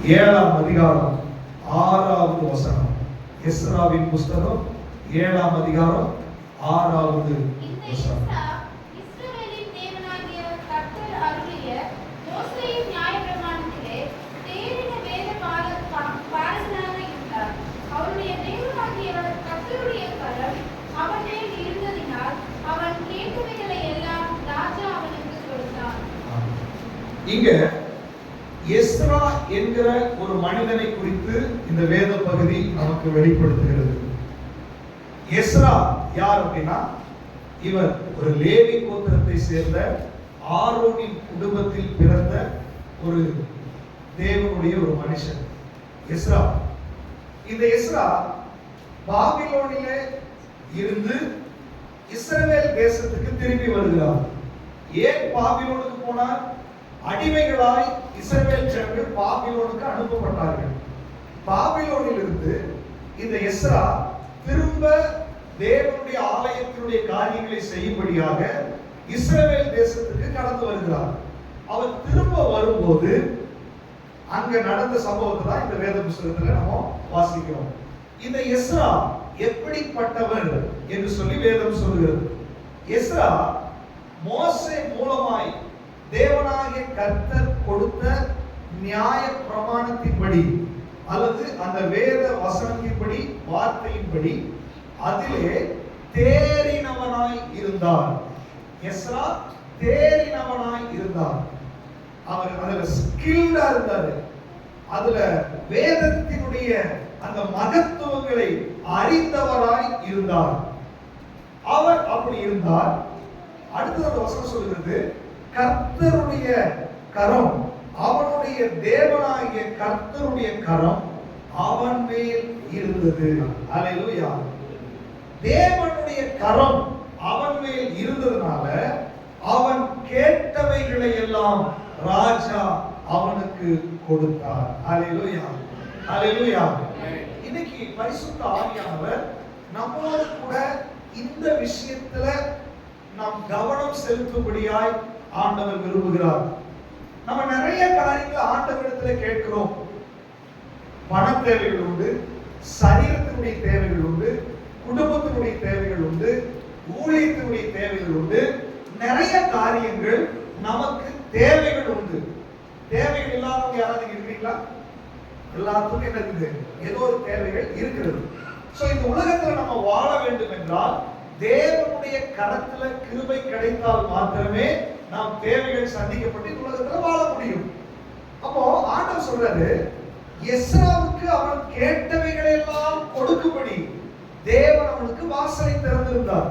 7ஆம் அதிகாரம் 6வது வசனம். எஸ்ராவின் புஸ்தகம் 7ஆம் அதிகாரம் 6வது வசனம். இங்க எஸ்ரா என்கிற ஒரு மனிதனை குறித்து இந்த வேத பகுதி நமக்கு வெளிப்படுத்துகிறது. எஸ்ரா யார் அப்படின்னா, இவர் ஒரு லேவி கோத்திரத்தை சேர்ந்த ஆரோனின் குடும்பத்தில் பிறந்த ஒரு தேவனுடைய ஒரு மனுஷன் எஸ்ரா. இந்த எஸ்ரா பாபிலோனிலே இருந்து இஸ்ரவேல் தேசத்துக்கு திரும்பி வருகிறார். ஏன் பாபிலோனுக்கு போனார்? அடிமைகளாய் இஸ்ரவேல் ஜனங்கள் பாபிலோனுக்கு அனுப்பப்பட்டார்கள். பாபிலோனில் இருந்து இந்த எஸ்ரா திரும்ப தேவனுடைய ஆலயத்தினுடைய காரியங்களை செய்யும்படியாக இஸ்ரவேல் தேசத்துக்கு கடந்து வருகிறார். அவர் திரும்ப வரும்போது அங்க நடந்த சம்பவத்தை தான் இந்த வேத புத்தகத்துல நம்ம வாசிக்கிறோம். இந்த எஸ்ரா எப்படிப்பட்டவர் என்று சொல்லி வேதம் சொல்கிறது. எஸ்ரா மோசே மூலமாய் தேவனாகிய கர்த்தர் கொடுத்த நியாய பிரமாணத்தின்படி அல்லது அந்த வேத வசனத்தின்படி வார்த்தையின்படி அதிலே தேறினவனாய் இருந்தார். எஸ்ரா தேறினவனாய் இருந்தார். அவர் அதுல ஸ்கில்டா இருந்தார். அதுல வேதத்தினுடைய அந்த மகத்துவங்களை அறிந்தவராய் இருந்தார். அவர் அப்படி இருந்தார். அடுத்த வசனம் சொல்கிறது, கர்த்தருடைய கரம், அவனுடைய தேவனாகிய கர்த்தருடைய கரம் அவன் மேல் இருந்தது. அல்லேலூயா. தேவனுடைய கரம் அவன் மேல் இருந்ததுனால அவன் கேட்டவைகளை எல்லாம் ராஜா அவனுக்கு கொடுத்தார். அல்லேலூயா, அல்லேலூயா. இன்னைக்கு பரிசுத்த ஆவியானவர் நம்மோடு கூட இந்த விஷயத்துல நாம் கவனம் செலுத்தும்படியாய் ஆண்டவர் விரும்புகிறார். நம்ம நிறைய காரியங்களை ஆண்டவரிடத்துல கேட்கிறோம். பண தேவைகள் உண்டு, சரீரத்தினுடைய தேவைகள் உண்டு, குடும்பத்தினுடைய தேவைகள் உண்டு, ஊழியத்தினுடைய தேவைகள் உண்டு. நிறைய காரியங்கள் நமக்கு தேவைகள் உண்டு. தேவைகள் இல்லாதவங்க யாராவது இருக்கிறீங்களா? எல்லாத்துக்கும் என்ன இருக்குது? ஏதோ ஒரு தேவைகள் இருக்கிறது. சோ இந்த உலகத்துல நம்ம வாழ வேண்டும் என்றால் தேவனுடைய கரத்துல கிருபை கிடைத்தால் மாத்திரமே நாம் தேவைகள் சந்திக்கப்பட்டு இந்த உலகத்துல வாழ முடியும். அப்போ ஆண்டவர் சொல்றாரு, எஸ்ராவுக்கு அவன் கேட்டவைகளை எல்லாம் கொடுக்கும்படி தேவன் அவனுக்கு வாசலை திறந்திருந்தார்.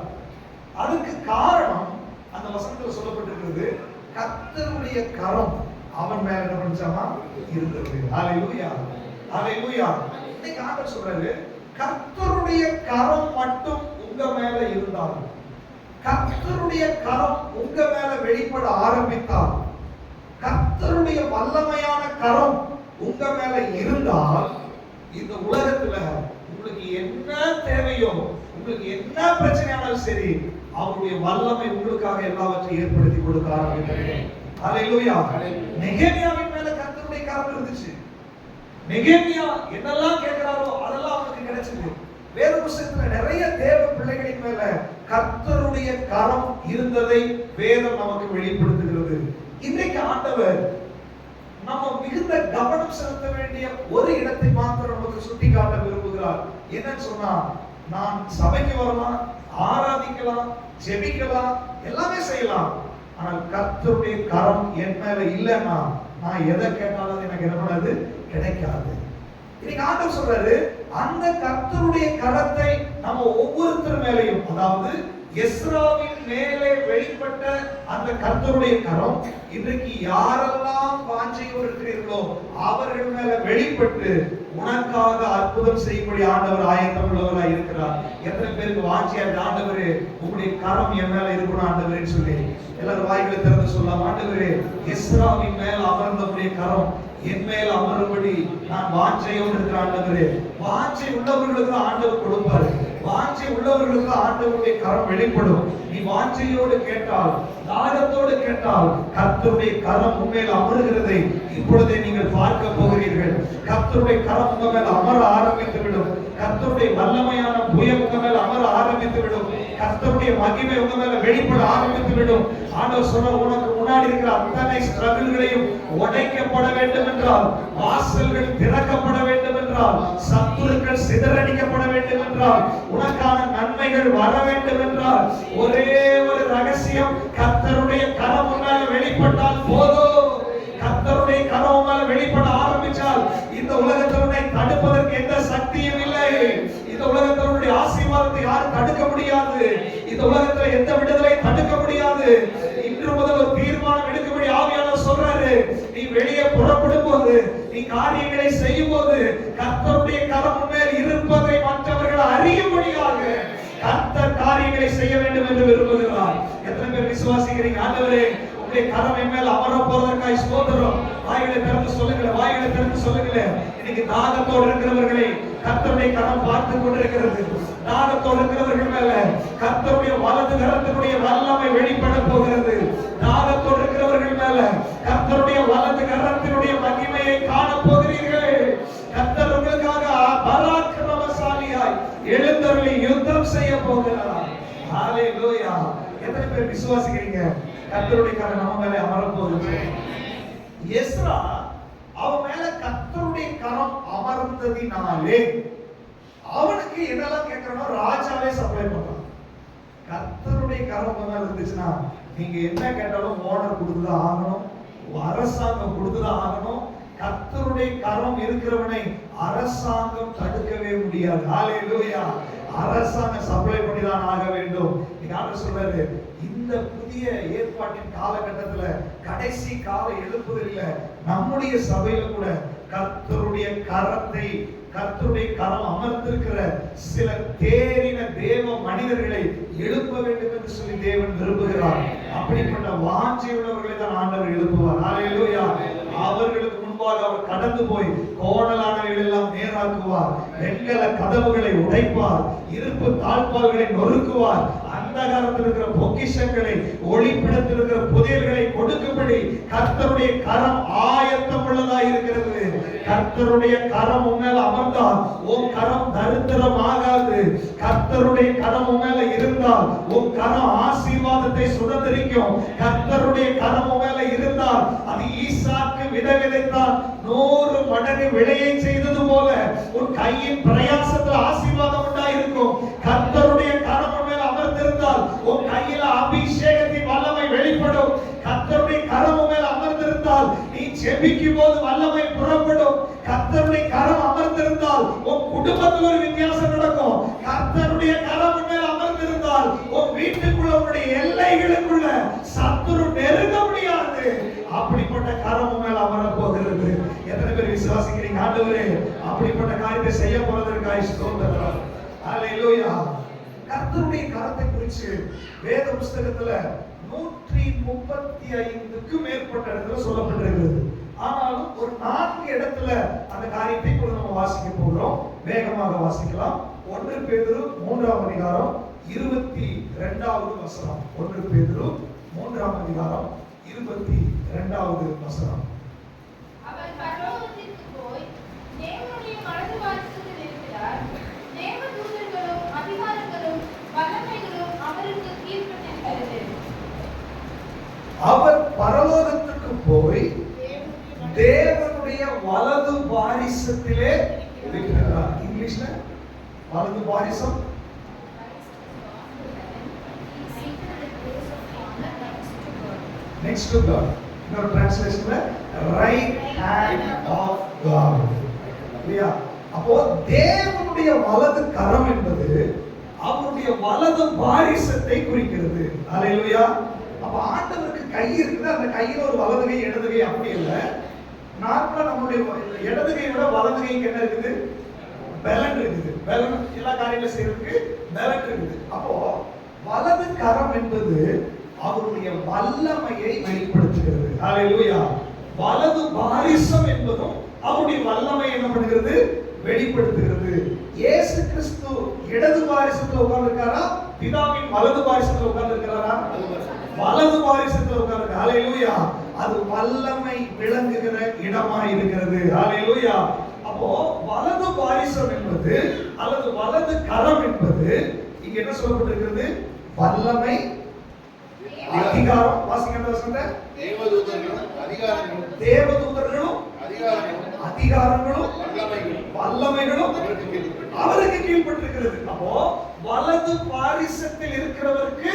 அதுக்கு காரணம் அந்த வசனத்துல சொல்லப்பட்டிருக்கிறது, கர்த்தருடைய கரம் அவன் மேல என்ன பண்ணாமா இருந்தது. அல்லேலூயா, அல்லேலூயா. இன்னைக்கு ஆண்டவர் சொல்றாரு, கர்த்தருடைய கரம் மட்டும் உங்க மேல இருந்தால், கர்த்தருடைய கரம் உங்க மேல வெளிப்பட ஆரம்பித்தால், கர்த்தருடைய வல்லமையான கரம் உங்க மேல இருந்தால், இந்த உலகத்துல உங்களுக்கு என்ன தேவையோ, உங்களுக்கு என்ன பிரச்சனையானாலும் சரி, அவருடைய வல்லமை உங்களுக்காக எல்லாவற்றையும் ஏற்படுத்தி கொடுக்க ஆரம்பிக்கிறது. அல்லேலூயா. நெகேமியாவின் மேல கர்த்தருடைய கரம் இருந்துச்சு. நெகேமியா என்னெல்லாம் கேட்கிறாரோ அதெல்லாம் அவனுக்கு கிடைச்சது. வேத புத்தகத்துல நிறைய தேவ பிள்ளைகளின் மேல கர்த்தருடைய கரம் இருந்ததை வேதம் நமக்கு வெளிப்படுத்துகிறது. இன்றைக்கு ஆண்டவர் நம்ம மிகுந்த கவனம் செலுத்த வேண்டிய ஒரு இடத்தை மாத்திரம் நமக்கு சுட்டி காட்ட விரும்புகிறார். என்னன்னு சொன்னா, நான் சபைக்கு வரலாம், ஆராதிக்கலாம், ஜெபிக்கலாம், எல்லாமே செய்யலாம். ஆனால் கர்த்தருடைய கரம் என் மேல இல்லைன்னா நான் எதை கேட்டாலும் எனக்கு என்ன பண்ணாது, கிடைக்காது. இன்னைக்கு ஆண்டவர் சொல்றாரு, அந்த கர்த்தருடைய கரத்தை நம்ம ஒவ்வொருத்தர் மேலையும், அதாவது எஸ்ராவின் மேலே வெளிப்பட்ட அந்த கர்த்தருடைய கரம் இன்றைக்கு யாரெல்லாம் வாஞ்சையோடு இருக்கிறீர்களோ அவர்கள் மேல வெளிப்பட்டு உனக்காக அற்புதம் செய்யும்படி ஆண்டவர் ஆயத்தம் உள்ளவராய் இருக்கிறார். எத்தனை பேருக்கு வாஞ்சியா இருக்கு, ஆண்டவரே உங்களுடைய கரம் என் மேல இருக்கணும் ஆண்டவரேன்னு சொல்லி எல்லாரும் வாய்களை திறந்து சொல்லலாம். ஆண்டவரே, எஸ்ராவின் மேல் அமர்ந்தவருடைய கரம் என் மேல் அமரும்படி நான் வாஞ்சையோடு இருக்கிற ஆண்டவரே. வாஞ்சை உள்ளவர்களுக்கு ஆண்டவர் கொடுப்பாரு. வாஞ்சை உள்ளவர்களுக்கு ஆண்டவருடைய கரம் வெளிப்படும். நீ வாஞ்சையோடு கேட்டால், தாகத்தோடு கேட்டால், கர்த்தருடைய கரம் உண்மையில் அமருகிறதை இப்பொழுதே நீங்கள் பார்க்க போகிறீர்கள். கரம் உங்க மேல அமர ஆரம்பித்து விடும். கர்த்தருடைய வல்லமையான புயம் உங்க மேல அமர ஆரம்பித்து விடும். கர்த்தருடைய மகிமை உங்க மேல வெளிப்பட ஆரம்பித்து விடும். ஆண்டவர் சொல்ற, உனக்கு முன்னாடி இருக்கிற அத்தனை ஸ்ட்ரகிள்களையும் உடைக்கப்பட வேண்டும் என்றால், வாசல்கள் திறக்கப்பட வேண்டும் என்றால், சத்துருக்கள் சிதறடிக்கப்பட வேண்டும் என்றால், உனக்கான நன்மைகள் வர வேண்டும் என்றால், ஒரே ஒரு ரகசியம், கர்த்தருடைய கரம் மேல வெளிப்பட்டால் போதும். கர்த்தருடைய கரம் மேல வெளிப்பட ஆரம்பிச்சால் இந்த உலகத்தில் உன்னை தடுப்பதற்கு எந்த சக்தியும் இல்லை. இந்த உலகத்தினுடைய ஆசீர்வாதத்தை யாரும் தடுக்க முடியாது. இந்த உலகத்தில் எந்த விடுதலை தடுக்க முடியாது. இன்று முதல் ஒரு தீர்மானம் எடுக்கும்படி ஆவியானவர் சொல்றாரு. நீ வெளியே புறப்படும் போது, நீ காரியங்களை செய்யும் போது, கர்த்தருடைய கரம் மேல் இருப்பதை மற்றவர்கள் அறியும்படியாக கர்த்தர் காரியங்களை செய்ய வேண்டும் என்று விரும்புகிறார். எத்தனை பேர் விசுவாசிக்கிறீங்க? ஆண்டவரே, உம்முடைய கரம் என் மேல் அமர போவதற்காய் ஸ்தோத்திரம். வாய்களை திறந்து சொல்லுங்களேன், வாய்களை திறந்து சொல்லுங்களேன். இன்னைக்கு தாகத்தோடு இருக்கிறவர்களை கர்த்தருடைய கரம் பார்த்து கொண்டிருக்கிறது. தாகத்தோடு இருக்கிறவர்கள் மேல கர்த்தருடைய வலது கரத்தினுடைய வல்லமை வெளிப்பட போகிறது. தாகத்தோடு இருக்கிறவர்கள் மேல கர்த்தருடைய வலது கரத்தினுடைய மகிமையை காண போகிறீர்கள். கர்த்தர் உங்களுக்காக பராக்கிரமசாலியாய் எழுந்தருளி யுத்தம் செய்ய போகிறார். ஹalleluya. எத்தனை பேர் விசுவாசிக்கிறீங்க? கர்த்தருடைய கரம் நம்ம மேல அமர போகுது. எஸ்ரா அவன் மேல கர்த்தருடைய கரம் அமர்ந்ததினாலே அவனுக்கு என்னெல்லாம் கேட்கறனோ ராஜாவே சப்ளை பண்றான். கர்த்தருடைய கரம் மேல இருந்துச்சுன்னா நீங்க என்ன கேட்டாலும் ஓனர் கொடுத்துதான் ஆகணும், அரசாங்கம் கொடுத்துதான் ஆகணும். கர்த்தருடைய கரம் இருக்கிறவனை அரசாங்கம் தடுக்கவே முடியாது. ஹalleluya. அரசாங்கம் சப்ளை பண்ணிதான் ஆக வேண்டும். ஆண்டவர் சொல்றாரு, இந்த புதிய ஏற்பாட்டின் காலகட்டத்துல கடைசி கால எழுப்புதல்ல நம்முடைய சபையில கூட கர்த்தருடைய கரத்தை, கர்த்தருடைய கரம் அமர்ந்திருக்கிற சில தேறின தேவ மனிதர்களை எழுப்ப வேண்டும் என்று சொல்லி தேவன் விரும்புகிறார். அப்படிப்பட்ட வாஞ்சை உள்ளவர்களை தான் ஆண்டவர் எழுப்புவார். ஹalleluya. அவர்களுக்கு முன்பாக அவர் கடந்து போய் கோணலானவைகள் எல்லாம் நேராக்குவார். வெண்கல கதவுகளை உடைப்பார். இருப்பு தாழ்பால்களை நொறுக்குவார். அந்தகாரத்தில் இருக்கிற பொக்கிஷங்களை, ஒளிப்பிடத்தில் இருக்கிற புதையல்களை கொடுக்கும்படி கர்த்தருடைய கரம் ஆயத்தம் உள்ளதாக இருக்கிறது. கர்த்தருடைய கரம் உன்மேல அமர்ந்தால் உன் கரம் தரித்திரம் ஆகாது. கர்த்தருடைய கரம் உன்மேல இருந்தால் உன் கரம் ஆசீர்வாதத்தை சுதந்திரிக்கும். கர்த்தருடைய கரம் உன்மேல இருந்தால் அது ஈசாக்கு விதை விதைத்தான் 100 மடங்கு விளையை செய்தது போல உன் கையின் பிரயாசத்தில் ஆசீர்வாதம் உண்டாயிருக்கும். கர்த்தருடைய கரம் மேல் அமர்ந்திருந்தால் உன் கையில அபிஷேகத்தின் வல்லமை வெளிப்படும். கர்த்தருடைய கரம் மேல் அமர்ந்திருந்தால் நீ ஜெபிக்கும் போது வல்லமை புறப்படும். கர்த்தருடைய கரம் அமர்ந்திருந்தால் உன் குடும்பத்தில் ஒரு வித்தியாசம் நடக்கும். கர்த்தருடைய கரம் மேல் அமர்ந்திருந்தால் உன் வீட்டுக்குள்ள, உன்னுடைய எல்லைகளுக்குள்ள சத்துரு நெருங்க முடியாது. அப்படிப்பட்ட கரம் மேல் அமர போகிறது. எத்தனை பேர் விசுவாசிக்கிறீங்க? ஆண்டவரே, அப்படிப்பட்ட காரியத்தை செய்ய போறதற்காக ஸ்தோத்திரம். ஹalleluya. கர்த்தருடைய கரத்தை குறித்து வேத புத்தகத்துல 135க்கும் மேற்பட்ட இடத்துல சொல்லப்பட்டிருக்கிறது. ஆனாலும் ஒரு 4 இடத்துல அந்த காரியத்தை கூட நம்ம வாசிக்க போகிறோம். வேகமாக வாசிக்கலாம். 1 பேதுரு 3ஆம் அதிகாரம் 22வது வசனம். 1 பேதுரு 3ஆம் அதிகாரம் 22வது வசனம். அவர் பரலோகத்திற்கு போய் தேவனுடைய வலது பாரிசத்தில் இருக்கிறார். தேவதூதர்களும் அதிகாரங்களும் வல்லமைகளும் அவருக்கு கீழ்ப்பட்டிருக்கிறது. அவர் பரலோகத்துக்கு போய் தேவனுடைய வலது பாரிசத்திலே இருக்கிறார். இங்கிலீஷ்ல வலது பாரிசம் next to God. இன்னொரு டிரான்ஸ்லேஷன்ல right hand of God. இல்லையா? அப்போ தேவனுடைய வலது கரம் என்பது அவருடைய வலது பாரிசத்தை குறிக்கிறது. ஹalleluya. அப்ப ஆண்டவருக்கு கை இருக்குது. அந்த கையில ஒரு வலது கை, இடது கை அப்படி இல்ல. நார்மலா நம்மளுடைய இடது கை விட வலது கைக்கு என்ன இருக்குது? பலன் இருக்குது. பலன் எல்லா காரியங்களும் செய்யறதுக்கு பலன் இருக்குது. அப்போ வலது கரம் என்பது அவருடைய வல்லமையை வெளிப்படுத்துகிறது. ஹalleluya. வலது பாரிசம் என்பதும் அவருடைய வல்லமை என்ன பண்ணுகிறது? வெளிப்படுத்துகிறது. இயேசு கிறிஸ்து இடது பாரிசத்துல உட்கார்ந்திருக்காரா? பிதாவின் வலது பாரிசத்துல உட்கார்ந்திருக்காரா? வலது பாரிசத்துல உட்கார்ந்திருக்கார். ஹalleluya. அது வல்லமை விளங்குகிற இடமாய் இருக்கிறது. ஹalleluya. அப்போ வலது பாரிசம் என்பது அல்லது வலது கரம் என்பது இங்க என்ன சொல்லப்பட்டிருக்கிறது? வல்லமை, அதிகாரம். வாசிங்க அந்த வசனத்தை. தேவதூதர்களும் அதிகாரங்களும் அதிகாரங்களும் வல்லமைகளும் அவருக்கு கீழ்ப்பட்டிருக்கிறது. அப்போ வலது பாரிசத்தில் இருக்கிறவருக்கு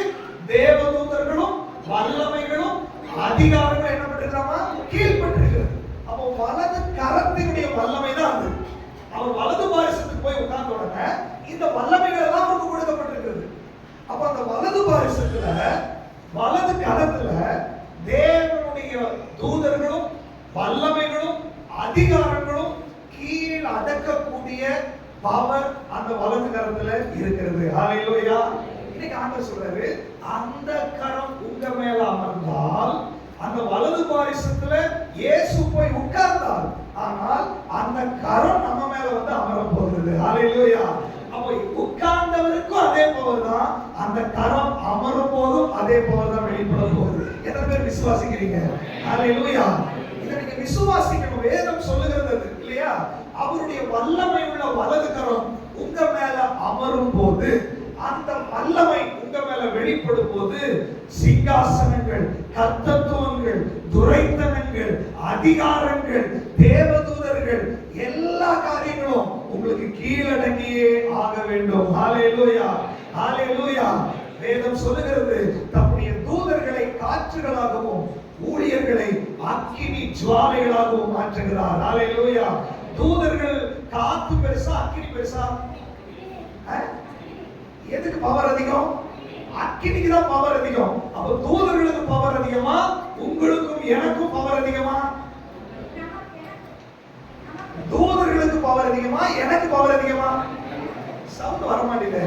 தேவதூதர்களும் வல்லமைகளும் அதிகாரங்களும் என்ன பண்ணிருக்காமா? கீழ்ப்பட்டிருக்கிறது. அப்போ வலது கரத்தினுடைய வல்லமை தான் அது. அவர் வலது பாரிசத்துக்கு போய் உட்கார்ந்த உடனே இந்த வல்லமைகள் எல்லாம் அவருக்கு கொடுக்கப்பட்டிருக்கிறது. அப்ப அந்த வலது பாரிசத்துல வலது கரத்துல தேவனுடைய தூதர்களும் வல்லமைகளும் அதிகாரங்களும் கீழ் அடக்கக்கூடிய பவர் அந்த வலது கரத்துல இருக்கிறது. ஹalleluya. இன்னைக்கு ஆண்டவர் சொல்றாரு, அந்த கரம் உங்க மேல அமர்ந்தால், அந்த வலது பாரிசத்துல இயேசு போய் உட்கார்ந்தார், ஆனால் அந்த கரம் நம்ம மேல வந்து அமர போகிறது. ஹalleluya. அப்போ உட்கார்ந்தவருக்கும் அதே பவர் தான், அந்த கரம் அமரும் போதும் அதே பவர் தான் வெளிப்பட போகுது. எத்தனை பேர் விசுவாசிக்கிறீங்க? ஹalleluya. இதை நீங்க விசுவாசிக்கணும். வேதம் சொல்லுகிறது இல்லையா? அவருடைய வல்லமை உள்ள வலது கரம் உங்க மேல அமரும் போது, அந்த வல்லமை உங்க மேல வெளிப்படும் போது, சிங்காசனங்கள், கர்த்தத்துவங்கள், துரைத்தனங்கள், அதிகாரங்கள், தேவதூதர்கள், எல்லா காரியங்களும் உங்களுக்கு கீழடங்கியே ஆக வேண்டும். ஹalleluya. ஹalleluya. வேதம் சொல்லுகிறது, தம்முடைய தூதர்களை காற்றுகளாகவும் ஊழியர்களை அக்கினி ஜுவாலைகளாகவும் மாற்றுகிறார். ஹalleluya. தூதர்கள் காத்து பெருசா அக்கினி பெருசா? எதுக்கு பவர் அதிகம்? அக்கினிக்கு தான் பவர் அதிகம். அப்ப தூதர்களுக்கு பவர் அதிகமா, உங்களுக்கும் எனக்கும் பவர் அதிகமா? தூதர்களுக்கு பவர் அதிகமா, எனக்கு பவர் அதிகமா? சவுண்ட் வர மாட்டேங்குது.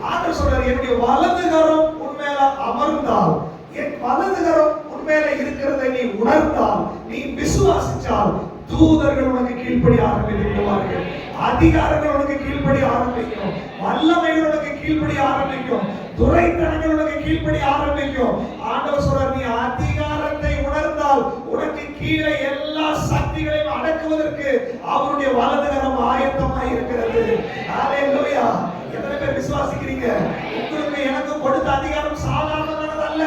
ஆண்டவர் சொல்றாரு, என்னுடைய வலது கரம் உன்மேல அமர்ந்தால், என் வலது கரம் உன்மேல இருக்கிறதை நீ உணர்ந்தால், நீ விசுவாசிச்சால், தூதர்கள் உனக்கு கீழ்ப்படிய ஆரம்பிப்பார்கள், அதிகாரங்கள் உனக்கு கீழ்ப்படிய ஆரம்பிக்கும், வல்லமைகள் உனக்கு கீழ்ப்படிய ஆரம்பிக்கும், துரைத்தனங்கள் உனக்கு கீழ்ப்படிய ஆரம்பிக்கும். ஆண்டவர் சொல்றார், நீ அதிகாரத்தை உணர்ந்தால் உனக்கு கீழே எல்லா சக்திகளையும் அடக்குவதற்கு அவருடைய வலது கரம் ஆயத்தமாய் இருக்கிறது. ஹalleluya. எத்தனை பேர் விசுவாசிக்கிறீங்க? உங்களுக்கு எனக்கு கொடுத்த அதிகாரம் சாதாரணமானது அல்ல.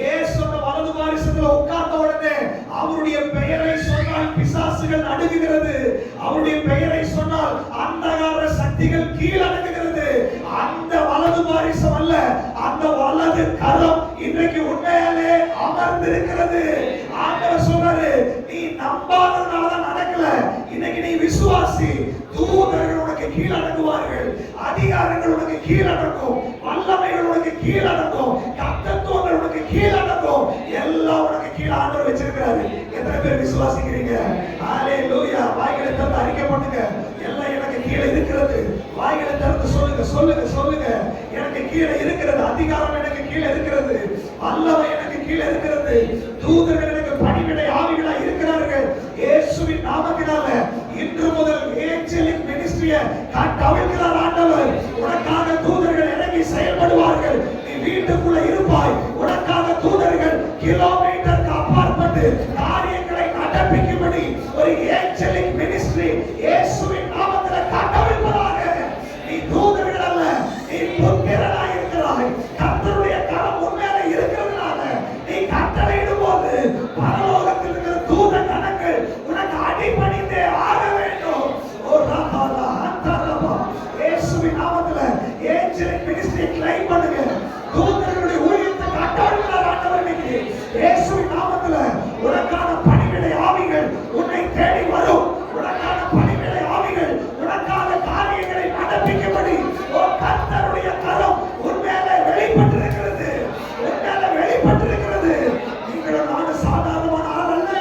இயேசு அந்த வலது பாரிசத்துல உட்கார்ந்த உடனே அவருடைய பெயரை சொன்னால் பிசாசுகள் நடுங்குகிறது, அவருடைய பெயரை சொன்னால் அந்தகார சக்திகள் கீழடங்குகிறது. அந்த வலது பாரிசம் அல்ல, அந்த வலது கரம் இன்றைக்கு உண்மையாலே அமர்ந்திருக்கிறது. ஆண்டவர் சொல்றாரு, நீ நம்பாததுனால தான் நடக்கல, இன்னைக்கு நீ விசுவாசி. தூதர்கள் உனக்கு கீழடங்குவார்கள், அதிகாரங்கள் உனக்கு கீழடங்கும், வல்லமைகள் உனக்கு கீழடங்கும், கர்த்தத்துவங்கள் உனக்கு கீழடங்கும், எல்லாம் உனக்கு கீழ ஆண்டவர் வச்சிருக்கிறாரு. எத்தனை பேர் விசுவாசிக்கிறீங்க? ஹalleluya. வாய்களை திறந்து அறிக்கை பண்ணுங்க, எல்லாம் எனக்கு கீழ இருக்கிறது. வாய்களை திறந்து சொல்லுங்க, சொல்லுங்க, சொல்லுங்க. எனக்கு கீழ இருக்கிறது, அதிகாரம் எனக்கு கீழ இருக்கிறது, வல்லமை எனக்கு கீழ இருக்கிறது, தூதர்கள் எனக்கு பணிவிடை ஆவிகளாய் இருக்கிறார்கள். இயேசுவின் நாமத்தினால இன்று முதல் ஏஞ்சலிக் மினிஸ்ட்ரியை கட்டவிழ்க்கிறார் ஆண்டவர். உனக்காக தூதர்கள் இறங்கி செயல்படுவார்கள். நீ வீட்டுக்குள்ள இருப்பாய், உனக்காக தூதர்கள் கிலோமீட்டருக்கு அப்பாற்பட்டு காரியங்களை நடப்பிக்கும்படி ஒரு ஏஞ்சலிக் மினிஸ்ட்ரி இயேசுவின் நாமத்தில் கட்டவிழ்ப்பதாக. நீ தூதர்கள் அல்ல, நீ புத்திரனாய் இருக்கிறாய். கர்த்தருடைய கரம் உன்மேல இருக்கிறதுனால நீ கட்டளையிடும் போது பரலோகத்தில் இருக்கிற தூத கணங்கள் உனக்கு அடிபணிந்தே ஆக வேண்டும். ஓ ரபாலா அந்தரபா. இயேசுவின் நாமத்துல ஏஞ்சலிக் மினிஸ்ட்ரி கிளைம் பண்ணுங்க. தூதர்களுடைய ஊழியத்தை கட்டவிழ்க்கிறார் ஆண்டவர் இன்னைக்கு. இயேசுவின் நாமத்துல உனக்கான பணிவிடை ஆவிகள் உன்னை தேடி வரும். உனக்கான பணிவிடை ஆவிகள் உனக்கான காரியங்களை நடப்பிக்கும்படி ஓ கர்த்தருடைய கரம் உன்மேல வெளிப்பட்டிருக்கிறது, உன்மேல வெளிப்பட்டிருக்கிறது. நீங்களும் நானும் சாதாரணமான ஆள் அல்ல,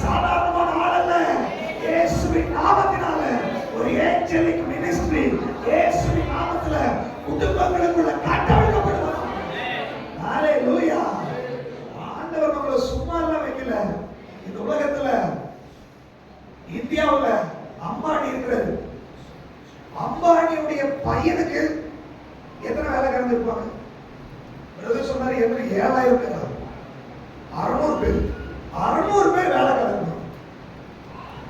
சாதாரணமான ஆள் அல்ல. இயேசுவின் நாமத்தினால ஒரு ஏஞ்சலிக் மினிஸ்ட்ரி இயேசுவின் நாமத்துல குடும்பங்களுக்குள்ள கட்டவிழ்க்கப்படுவாங்க. ஹalleluya. ஆண்டவர் நம்மள சும்மா எல்லாம் வைக்கல. இந்த உலகத்துல இந்தியாவுல அம்பானி இருக்கிறது. அம்பானியுடைய பையனுக்கு எத்தனை வேலைக்காரங்க இருப்பாங்க? சொன்னாரு, 7000 பேர், 600 பேர். 600 பேர் வேலைக்காரங்க.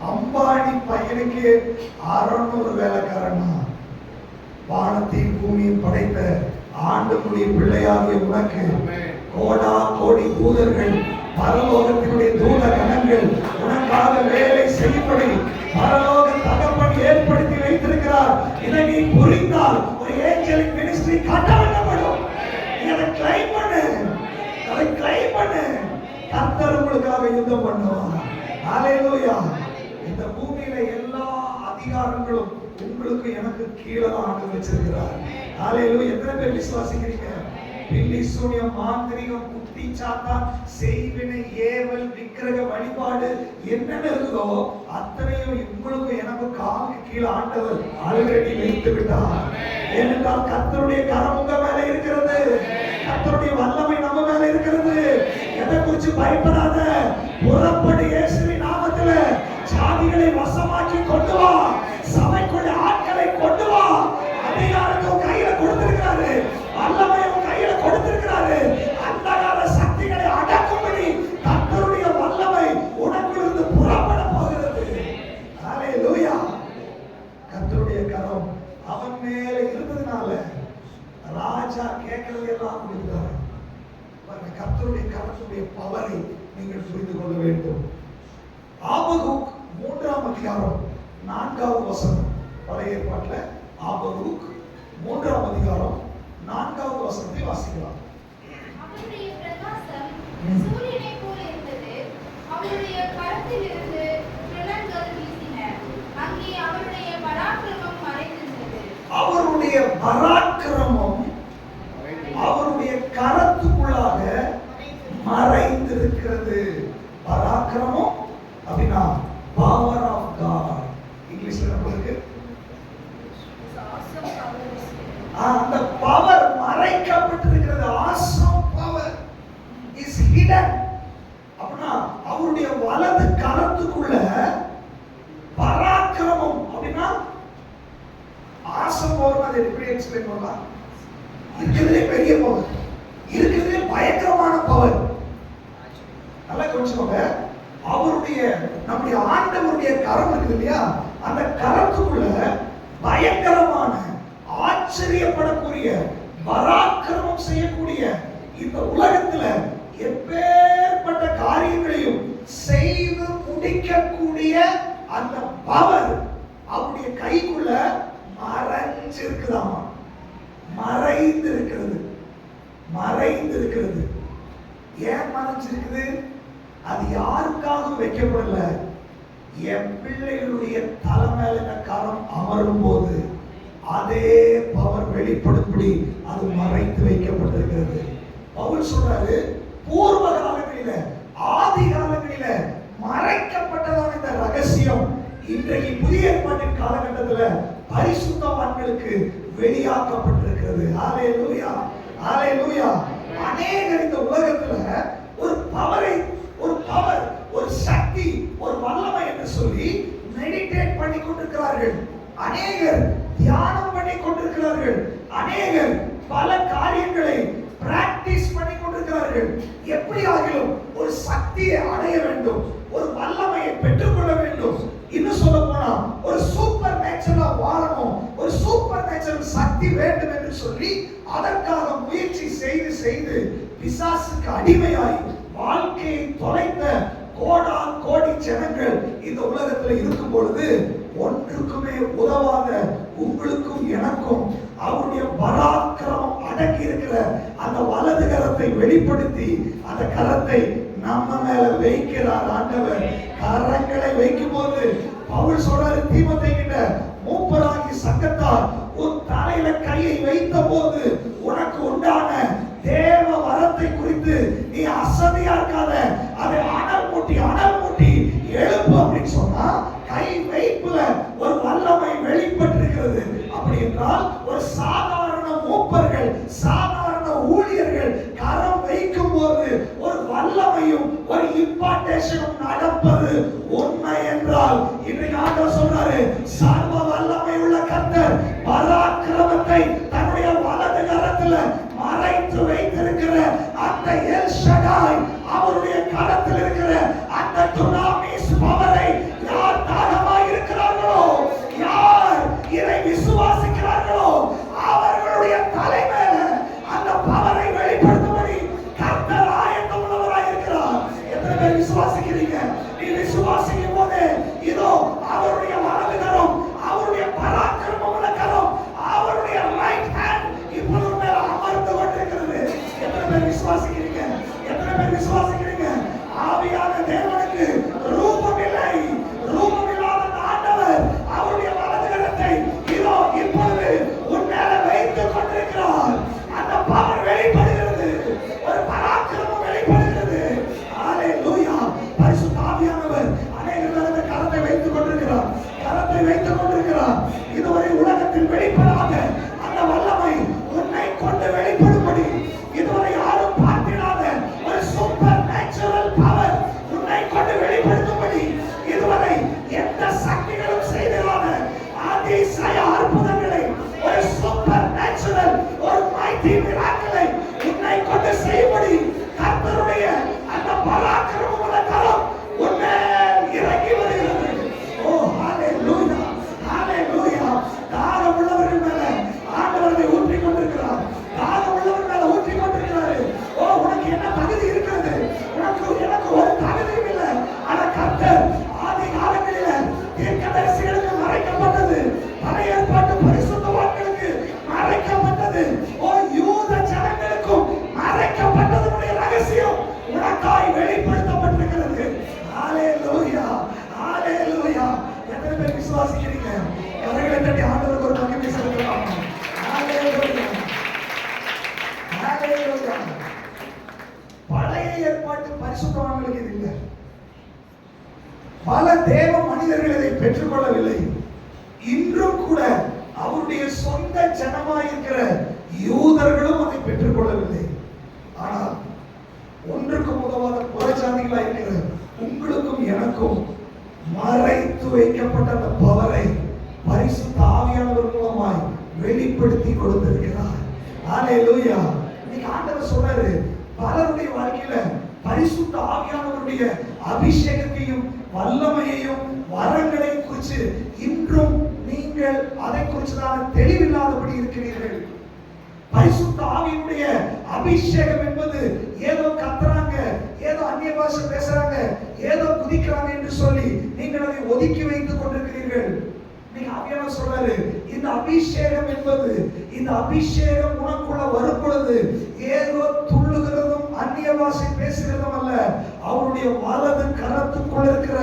அம்பானி பையனுக்கு 600 வேலைக்காரனா? வானத்தையும் பூமியும் படைத்த ஆண்டவருடைய பிள்ளையாகிய உனக்கு கோடா கோடி தூதர்கள், பரலோகத்தினுடைய தூத கணங்கள் உனக்காக வேலை செய்யும்படி பரலோக தகப்பன் ஏற்படுத்தி வைத்திருக்கிறார். இதை நீ புரிந்தால் ஒரு ஏஞ்சலிக் மினிஸ்ட்ரி கட்டப்படும். இதை கிளைம் பண்ணு, அதை கிளைம் பண்ணு. கர்த்தர் உங்களுக்காக யுத்தம் பண்ணுவார். ஹalleluya. இந்த பூமியில எல்லா அதிகாரங்களும் உங்களுக்கு எனக்கு கீழே தான் ஆண்டு வச்சிருக்கிறார். ஹalleluya. எத்தனை பேர் விசுவாசிக்கிறீங்க? பில்லி சூனியம், மாந்திரிகம், குட்டி சாத்தான், செய்வினை, ஏவல், விக்கிரக வழிபாடு என்னென்ன இருக்குதோ அத்தனையும் உங்களுக்கு எனக்கு காலுக்கு கீழே ஆண்டவர் ஆல்ரெடி வைத்து விட்டார். ஏனென்றால் கர்த்தருடைய கரம் உங்க மேல இருக்கிறது, கர்த்தருடைய வல்லமை நம்ம மேல இருக்கிறது. எதை குறித்து பயப்படாத. புறப்படு, இயேசுவின் நாமத்திலே சாதிகளை வசமாக்கி கொண்டு வா, சபைக்குள்ள ஆட்களை கொண்டு வா. அதிகாரத்தை கையில கொடுத்திருக்கிறாரு, வல்லமையை கையில கொடுத்திருக்கிறாரு. அந்தகார சக்திகளை அடக்கும்படி கர்த்தருடைய வல்லமை உனக்குள்ளிருந்து புறப்பட போகிறது. ஹalleluya. கர்த்தருடைய கரம் அவன் மேல இருந்ததுனால ராஜா கேட்கிறதெல்லாம் கொடுத்தார். கர்த்தருடைய கரத்துடைய பவரை நீங்கள் புரிந்து கொள்ள வேண்டும். ஆபகுக் 3ஆம் அதிகாரம் 4வது வசனம். பழைய ஏற்பாட்டில் ஆபகுக் 3ஆம் அதிகாரம் 4வது வசனத்தை வாசிக்கலாம். அவருடைய பிரகாசம் சூரியனை போல இருந்தது. அவருடைய கரத்திலிருந்து கிரணங்கள் வீசின. அங்கே அவருடைய பராக்கிரமம் மறைந்திருந்தது. அவருடைய பராக்கிரமம் அவருடைய கரத்துக்குள்ளாக மறைந்திருக்கிறது. பராக்கிரமம் அப்படின்னா பவர் ஆஃப் காட். இங்கிலீஷ்ல நமக்கு அந்த பவர் மறைக்கப்பட்டிருக்கிறது. Awesome power is hidden. அப்படின்னா அவருடைய வலது கரத்துக்குள்ள பராக்கிரமம் அப்படின்னா ஆசம் பவர். அதை எப்படி எக்ஸ்பிளைன் பண்ணலாம்? இருக்கிறதுலே பெரிய பவர், இருக்கிறதுலே பயங்கரமான பவர். நல்லா கொஞ்சம் அவருடைய நம்முடைய ஆண்டவருடைய கரம் இருக்குது இல்லையா, அந்த கரத்துக்குள்ள பயங்கரமான ஆச்சரியப்படக்கூடிய பராக்கிரமம் செய்யக்கூடிய இந்த உலகத்துல எப்பேற்பட்ட காரியங்களையும் செய்து முடிக்கக்கூடிய அந்த பவர் அவருடைய கைக்குள்ள மறைஞ்சிருக்குதாமா. மறைந்து இருக்கிறது, மறைந்து இருக்கிறது. ஏன் மறைஞ்சிருக்குது? அது யாருக்காக வைக்கப்படல. என் பிள்ளைகளுடைய தலைமையில இந்த கரம் அமரும் போது அதே பவர் வெளிப்படும்படி அது மறைத்து வைக்கப்பட்டிருக்கிறது. பவுல் சொல்றாரு, பூர்வ காலங்களில ஆதி காலங்களில மறைக்கப்பட்டதான இந்த ரகசியம் இன்றைக்கு புதிய ஏற்பாட்டின் காலகட்டத்தில் பரிசுத்தவான்களுக்கு வெளியாக்கப்பட்டிருக்கிறது. ஹalleluya, ஹalleluya. அநேகர் இந்த உலகத்துல ஒரு பவரை, ஒரு பவர், ஒரு சக்தி, ஒரு வல்லமை என்று சொல்லி மெடிடேட் பண்ணி கொண்டிருக்கிறார்கள். அநேகர் தியானம் பண்ணி கொண்டிருக்கிறார்கள். அநேகர் பல காரியங்களை பிராக்டிஸ் பண்ணி கொண்டிருக்கிறார்கள். எப்படி ஆகிலும் ஒரு சக்தியை அடைய வேண்டும், ஒரு வல்லமையை பெற்றுக்கொள்ள வேண்டும். இன்னும் சொல்ல போனா ஒரு சூப்பர் நேச்சுரலா வாழணும், ஒரு சூப்பர் நேச்சுரல் சக்தி வேண்டும் என்று சொல்லி அதற்காக முயற்சி செய்து செய்து பிசாசுக்கு அடிமையாய் வாழ்க்கையை தொலைத்த கோடா கோடி ஜனங்கள் இந்த உலகத்தில் இருக்கும் பொழுது ஒன்றுக்குமே உதவாத உங்களுக்கும் எனக்கும் அவருடைய பராக்கிரமம் அடக்கி இருக்கிற அந்த வலது கரத்தை வெளிப்படுத்தி அந்த கரத்தை நம்ம மேல வைக்கிறார் ஆண்டவர். கரங்களை வைக்கும் போது பவுல் சொல்றாரு தீமோத்தேயு கிட்ட, மூப்பராகி சங்கத்தார் உன் தலையில கையை வைத்த போது உனக்கு உண்டான தேவ வரத்தை குறித்து நீ அசதியா இருக்காத, அதை அனல் மூட்டி எழுப்பு அப்படின்னு சொன்னா கை வைப்புல ஒரு வல்லமை வெளிப்பட்டிருக்கிறது. அப்படி என்றால் ஒரு சாதாரண மூப்பர்கள், சாதாரண ஊழியர்கள் கரம் வைக்கும் போது ஒரு வல்லமையும் ஒரு இம்பார்ட்டேஷனும் நடப்பது உண்மை என்றால் இன்றைக்கு ஆண்டவர் சொல்றாரு, சர்வ வல்லமை உள்ள கர்த்தர் பராக்கிரமத்தை தன்னுடைய வலது கரத்துல மறைத்து வைத்திருக்கிற அந்த எல் ஷடாய் அவருடைய கரத்தில் இருக்கிற வைத்துக் கொண்டிருக்கிறார். இதுவரை உலகத்தில் வெளிப்படாத அந்த வல்லமை உன்னை கொண்டு வெளிப்படும்படி, இதுவரை யாரும் பார்த்திடாத ஒரு சூப்பர் நேச்சுரல் பவர் உன்னை கொண்டு வெளிப்படுத்தும்படி, இதுவரை எந்த சக்திகளும் செய்திடாத அதிசய அற்புதங்களை, ஒரு சூப்பர் நேச்சுரல், ஒரு மைட்டி மிராக்கிளை உன்னை கொண்டு செய்யும்படி கர்த்தருடைய அந்த பராக்கிரமமுள்ள கரம் உன்மேல் இறங்கி வருகிறது. ஓ ஹalleluya, ஹalleluya. தாகம் உள்ளவர்கள் மேல ஆண்டவரை ஊற்றிக் கொண்டிருக்கிறார். தாகம் உள்ளவர்கள் மேல ஊற்றிக் கொண்டிருக்கிறார். ஓ உனக்கு என்ன தகுதி இருக்கிறது? எனக்கு ஒரு தகுதியும் இல்லை. ஆனா கர்த்தர் ஆதி காலங்களிலே தீர்க்கதரிசிகளுக்கு மறைக்கப்பட்டது, பழைய ஏற்பாட்டு பரிசுத்தவான்களுக்கு மறைக்கப்பட்டது, ஓ யூத ஜனங்களுக்கும் மறைக்கப்பட்டதனுடைய ரகசியம் உனக்காய் வெளிப்படுத்தப்பட்டிருக்கிறது. ஹalleluya, ஹalleluya. எத்தனை பேர் விசுவாசிக்கிறீங்க? கரங்களை தட்டி ஆண்டவருக்கு ஒரு மகிமை செலுத்தலாம். ஹalleluya, ஹalleluya. பழைய ஏற்பாட்டு பரிசுத்தவான்களுக்கு இது இல்லை. பல தேவ மனிதர்கள் இதை பெற்றுக்கொள்ளவில்லை. இன்றும் கூட அவருடைய சொந்த ஜனமாயிருக்கிற யூதர்களும் அதை பெற்றுக்கொள்ளவில்லை. ஆனால் ஒன்றுக்கும் உதவாத புறஜாதிகளாக இருக்கிற உங்களுக்கும் எனக்கும் மறைத்து வைக்கப்பட்ட அந்த பவரை பரிசுத்த ஆவியானவர் மூலமாய் வெளிப்படுத்தி கொடுத்திருக்கிறார். ஹalleluya. இன்னைக்கு ஆண்டவர் சொல்றாரு, பலருடைய வாழ்க்கையில பரிசுத்த ஆவியானவருடைய அபிஷேகத்தையும் வல்லமையையும் வரங்களை குறித்து இன்றும் நீங்கள் அதை குறித்துதான் தெளிவில்லாதபடி இருக்கிறீர்கள். பரிசுத்த ஆவியினுடைய அபிஷேகம் என்பது ஏதோ கத்துறாங்க, ஏதோ அந்நிய பாஷை பேசுறாங்க, ஏதோ குதிக்கிறாங்க என்று சொல்லி நீங்கள் அதை ஒதுக்கி வைத்துக் கொண்டிருக்கிறீர்கள். நீங்க ஆவியானவர் சொல்றாரு, இந்த அபிஷேகம் என்பது, இந்த அபிஷேகம் உனக்குள்ள வரும் பொழுது ஏதோ துள்ளுகிறதும் அந்நிய பாஷை பேசுகிறதும் அல்ல, அவருடைய வலது கரத்துக்குள் இருக்கிற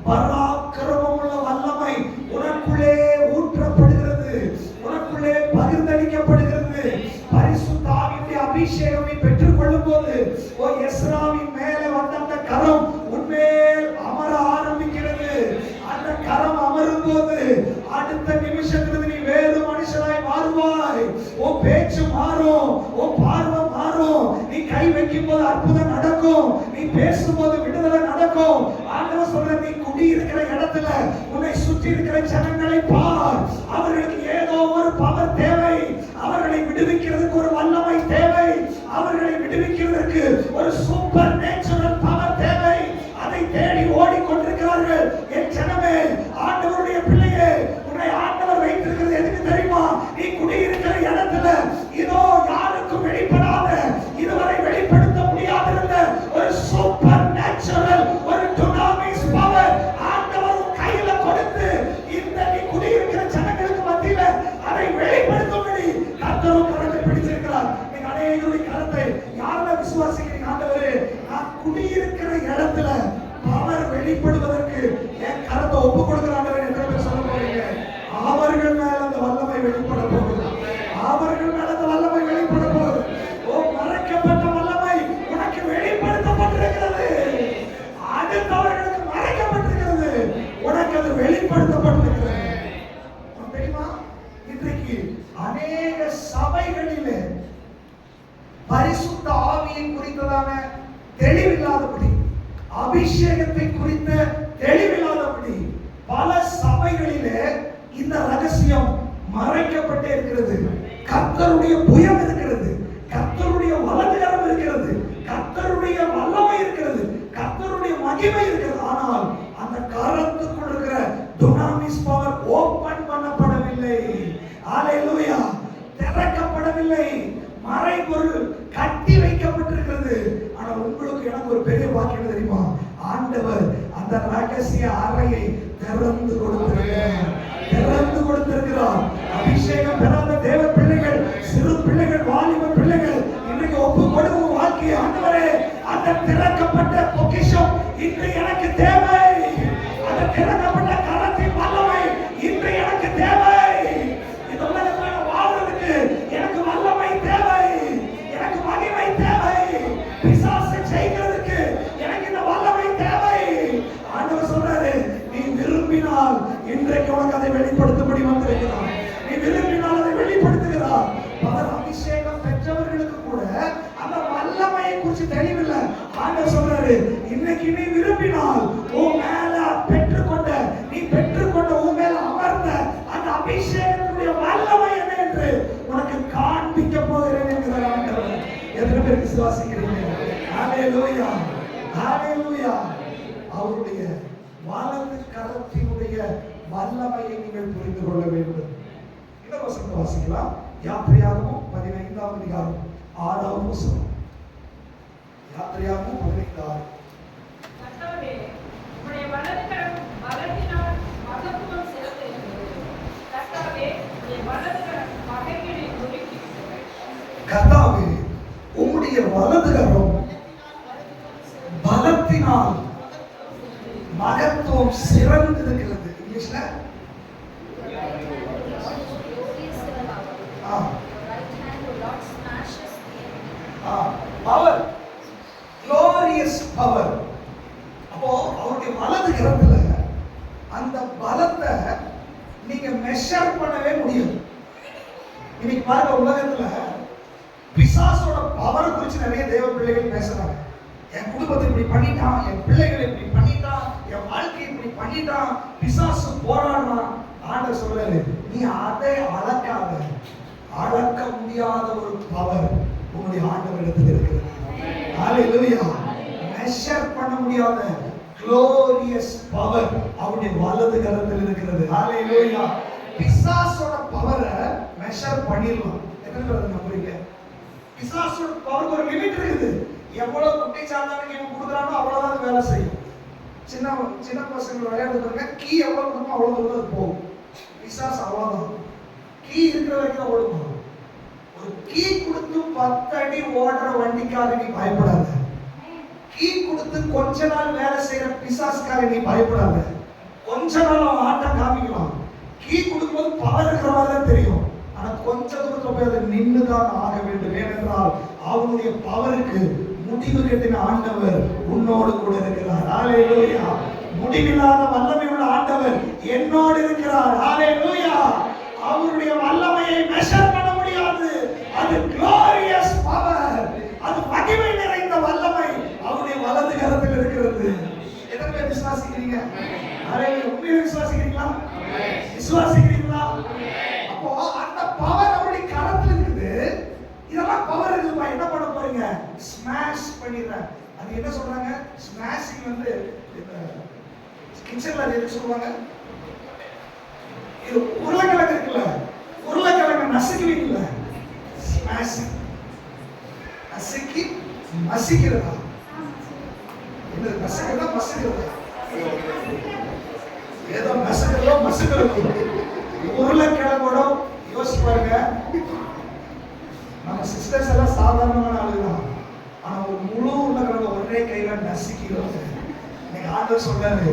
பராக்கிரமமுள்ள வல்லமை உனக்குள்ளே ஊற்றப்படுகிறது, உனக்குள்ளே பகிர்ந்தளிக்கப்படுகிறது. பரிசுத்த ஆவியுடைய அபிஷேகத்தை பெற்றுக் கொள்ளும் போது ஓ எஸ்ராவின் மேலே வந்த அந்த கரம் உன்மேல் அமர ஆரம்பிக்கிறது. அந்த கரம் அமரும் போது அடுத்த நிமிஷத்துல நீ வேறு மனுஷனாய் மாறுவாய். உன் பேச்சு மாறும், உன் பார்வை மாறும், நீ கை வைக்கும் போது அற்புதம் நடக்கும், நீ பேசும்போது விடுதலை நடக்கும். ஆண்டவர் சொல்ற, நீ குடி இருக்கிற இடத்துல உன்னை சுற்றி இருக்கிற ஜனங்களை பார். அவர்களுக்கு ஏதோ ஒரு பவர் தேவை, அவர்களை விடுவிக்கிறதுக்கு ஒரு வல்லமை தேவை, அவர்களை விடுவிக்கிறதுக்கு ஒரு சூப்பர் நேச்சுரல் பவர் தேவை. அதை தேடி ஓடிக்கொண்டிருக்கிறார்கள். என் ஜனமே, ஆண்டவருடைய பிள்ளையே, உன்னை ஆண்டவர் வைத்திருக்கிறது எதுக்கு தெரியுமா? நீ குடியிருக்கிற இடத்துல இதோ யாருக்கும் வெளிப்படாத, இதுவரை வெளிப்படுத்த முடியாதிருந்த ஒரு சூப்பர் நேச்சுரல், ஒரு டுனாமிஸ் பவர் ஆண்டவர் கையில கொடுத்து இந்த நீ குடியிருக்கிற ஜனங்களுக்கு மத்தியில அதை வெளிப்படுத்தும்படி கர்த்தர் கரத்தை பிடிச்சிருக்கிறார். நீங்க அநேகருடைய கரத்தை யாரை விசுவாசிக்கிறீங்க? ஆண்டவரே, நான் குடியிருக்கிற இடத்துல பவர் வெளிப்படுவதற்கு என் கரத்தை ஒப்பு கொடுக்கிறாங்க என்று சொல்ல போறீங்க. அவர்கள் மேல அந்த வல்லமை வெளிப்பட போகுது, அவர்கள் மேல அந்த வல்லமை வெளிப்பட போகுது. ஓ மறைக்கப்பட்ட வல்லமை உனக்கு வெளிப்படுத்தப்பட்டிருக்கிறது, அடுத்தவர்களுக்கு மறைக்கப்பட்டிருக்கிறது, உனக்கு அது வெளிப்படுத்தப்பட்டிருக்கிறது. தெரியுமா? இன்றைக்கு அநேக சபைகளிலே பரிசுத்த ஆவியை குறித்ததான தெளிவில்லாதபடி, அபிஷேகத்தை குறித்த தெளிவில்லாதபடி பல சபைகளிலே இந்த ரகசியம் மறைக்கப்பட்டே இருக்கிறது. கர்த்தருடைய புயம் இருக்கிறது, கர்த்தருடைய வலதுகரம் இருக்கிறது, கர்த்தருடைய வல்லமை இருக்கிறது, கர்த்தருடைய மகிமை இருக்கிறது. ஆனால் அந்த கரத்துக்குள் இருக்கிற டுனாமிஸ் பவர் ஓபன் பண்ணப்படவில்லை. ஹalleluya, திறக்கப்படவில்லை. மறைபொருள் கட்டி வைக்கப்பட்டிருக்கிறது. ஆனால் உங்களுக்கு எனக்கு ஒரு பெரிய வாக்கியம் தெரியுமா? ஆண்டவர் அந்த ரகசிய அறையை திறந்து கொடுத்திருக்கிறார், திறந்து கொடுத்திருக்கிறார். அபிஷேகம் பெறாத தேவ பிள்ளைகள், சிறு பிள்ளைகள், வாலிப பிள்ளைகள் இன்றைக்கு ஒப்பு கொடுக்கும் வாழ்க்கையை, ஆண்டவரே அந்த திறக்கப்பட்ட பொக்கிஷம் இன்று எனக்கு தேவை, அந்த திறக்கப்பட்ட கரத்தின் வல்லமை இன்று எனக்கு தேவை. இந்த உலகத்தில் வாழ்வதற்கு எனக்கு வல்லமை தேவை, எனக்கு மகிமை தேவை, பிசாசை ஜெயிக்கிறதுக்கு எனக்கு இந்த வல்லமை தேவை. ஆண்டவர் சொல்றாரு, நீ விரும்பினால் இன்றைக்கு உனக்கு அதை வெளிப்படுத்தும்படி வந்திருக்கிறார். நீ விரும்பினால் அதை வெளிப்படுத்துகிறார். பலர் அபிஷேகம் பெற்றவர்களுக்கு கூட அந்த வல்லமையை குறித்து தெளிவில்லை. ஆண்டவர் சொல்றாரு, இன்னைக்கு நீ விரும்பினால் உன் மேல பெற்றுக்கொண்ட உன் மேல அமர்ந்த அந்த அபிஷேகத்துடைய வல்லமை என்ன என்று உனக்கு காண்பிக்க போகிறேன் என்கிறார் ஆண்டவர். எத்தனை பேர் விசுவாசிக்கிறீங்க? ஹalleluya, ஹalleluya. அவருடைய வலது கரத்தினுடைய வல்லமையை நீங்கள் புரிந்து கொள்ள வேண்டும். இந்த வசனத்தை வாசிக்கலாம். யாத்திரையாகமம் 15ஆம் அதிகாரம் 6ஆவது வசனம். யாத்திரையாகமம் 15:6. கர்த்தாவே, உம்முடைய வலது கரம் பலத்தினால் மகத்துவம் செலுத்துகிறது. கர்த்தாவே, உம்முடைய வலது கரம் பகைகளை நொறுக்கிவிட்டது. கர்த்தாவே, உம்முடைய வலது கரம் பலத்தினால் மகத்துவம் சிறந்திருக்கிறது. இங்கிலீஷ்ல பவர், glorious power. அப்போ அவருடைய வலது கரத்துல அந்த பலத்தை நீங்க மெஷர் பண்ணவே முடியும். இன்னைக்கு பாருங்க, உலகத்துல பிசாசோட பவரை குறித்து நிறைய தேவ பிள்ளைகள் பேசுறாங்க. என் குடும்பத்தை இப்படி பண்ணிட்டான், என் பிள்ளைகளை இப்படி பண்ணிட்டான், என் வாழ்க்கையை இப்படி பண்ணிட்டான், பிசாசு போராடுறான். ஆண்டவர் சொல்றாரு, நீ அதை அளக்காத, அளக்க முடியாத ஒரு பவர் உன்னுடைய ஆண்டவரிடத்தில் இருக்கிறது. ஹalleluya. மெஷர் பண்ண முடியாத glorious பவர் அவருடைய வலது கரத்தில் இருக்கிறது. ஹalleluya. பிசாசோட பவரை மெஷர் பண்ணிடலாம். எத்தனை பேர் நம்புறீங்க? பிசாசோட பவருக்கு ஒரு லிமிட் இருக்குது. எவ்வளவு குட்டி சாத்தானுக்கு இவன் கொடுக்குறானோ அவ்வளவுதான் வேலை செய்யும். சின்ன பசங்க விளையாடுறாங்க, கீ எவ்வளவு கொடுக்கும் அவ்வளவு தூரம் அது போகும். பிசாசு அவ்வளவுதான், கீ இருக்கிற வரைக்கும் ஓடுமா. ஒரு கீ கொடுத்து 10 அடி ஓடுற வண்டிக்காக நீ பயப்படாத. கீ கொடுத்து கொஞ்ச நாள் வேலை செய்யற பிசாசுக்காக நீ பயப்படாத. கொஞ்ச நாள் அவன் ஆட்டம் காமிக்கலாம். கீ கொடுக்கும்போது பவர் இருக்கிற மாதிரி தான் தெரியும். ஆனா கொஞ்ச தூரத்துல போய் அதை நின்றுதான் ஆக வேண்டும். ஏனென்றால் அவனுடைய பவருக்கு முடிவு கட்டின ஆண்டவர் உன்னோடு கூட இருக்கிறார். ஹalleluya. முடிவில்லாத வல்லமை உள்ள ஆண்டவர் என்னோடு இருக்கிறார். ஹalleluya. அவருடைய வல்லமையை மெஷர் பண்ண முடியாது. அது glorious power, அது மகிமை நிறைந்த வல்லமை அவருடைய வலது கரத்தில் இருக்கிறது. எத்தனை பேர் விசுவாசிக்கிறீங்க? ஹalleluya. உண்மையிலே விசுவாசிக்கிறீங்களா? விசுவாசிக்கிறீங்களா? அப்போ அந்த பவர் அவருடைய கரத்தில் இருக்குது. இதெல்லாம் பவர் இருக்குமா? என்ன பண்ண போறீங்க? ஸ்மாஷ் பண்ணிடுறேன். அது என்ன சொல்றாங்க? ஸ்மாஷிங் வந்து கிச்சன்ல எது சொல்லுவாங்க? இது உருளைக்கிழங்கு இருக்குல்ல, உருளைக்கிழங்கு நசுக்குவீங்கல்ல, ஸ்மாஷிங். நசுக்கி மசிக்கிறதா? என்ன நசுக்கிறதா மசிக்கிறதா? ஏதோ நசுக்கிறதோ மசுக்கிறதோ. உருளைக்கிழங்கோட யோசிச்சு பாருங்க. நம்ம சிஸ்டர்ஸ் எல்லாம் சாதாரணமான ஆளுதான். ஆனா ஒரு முழு உருளைக்கிழங்கு ஒரே கையில நசுக்கிறது. இன்னைக்கு ஆண்டவர் சொல்றாரு,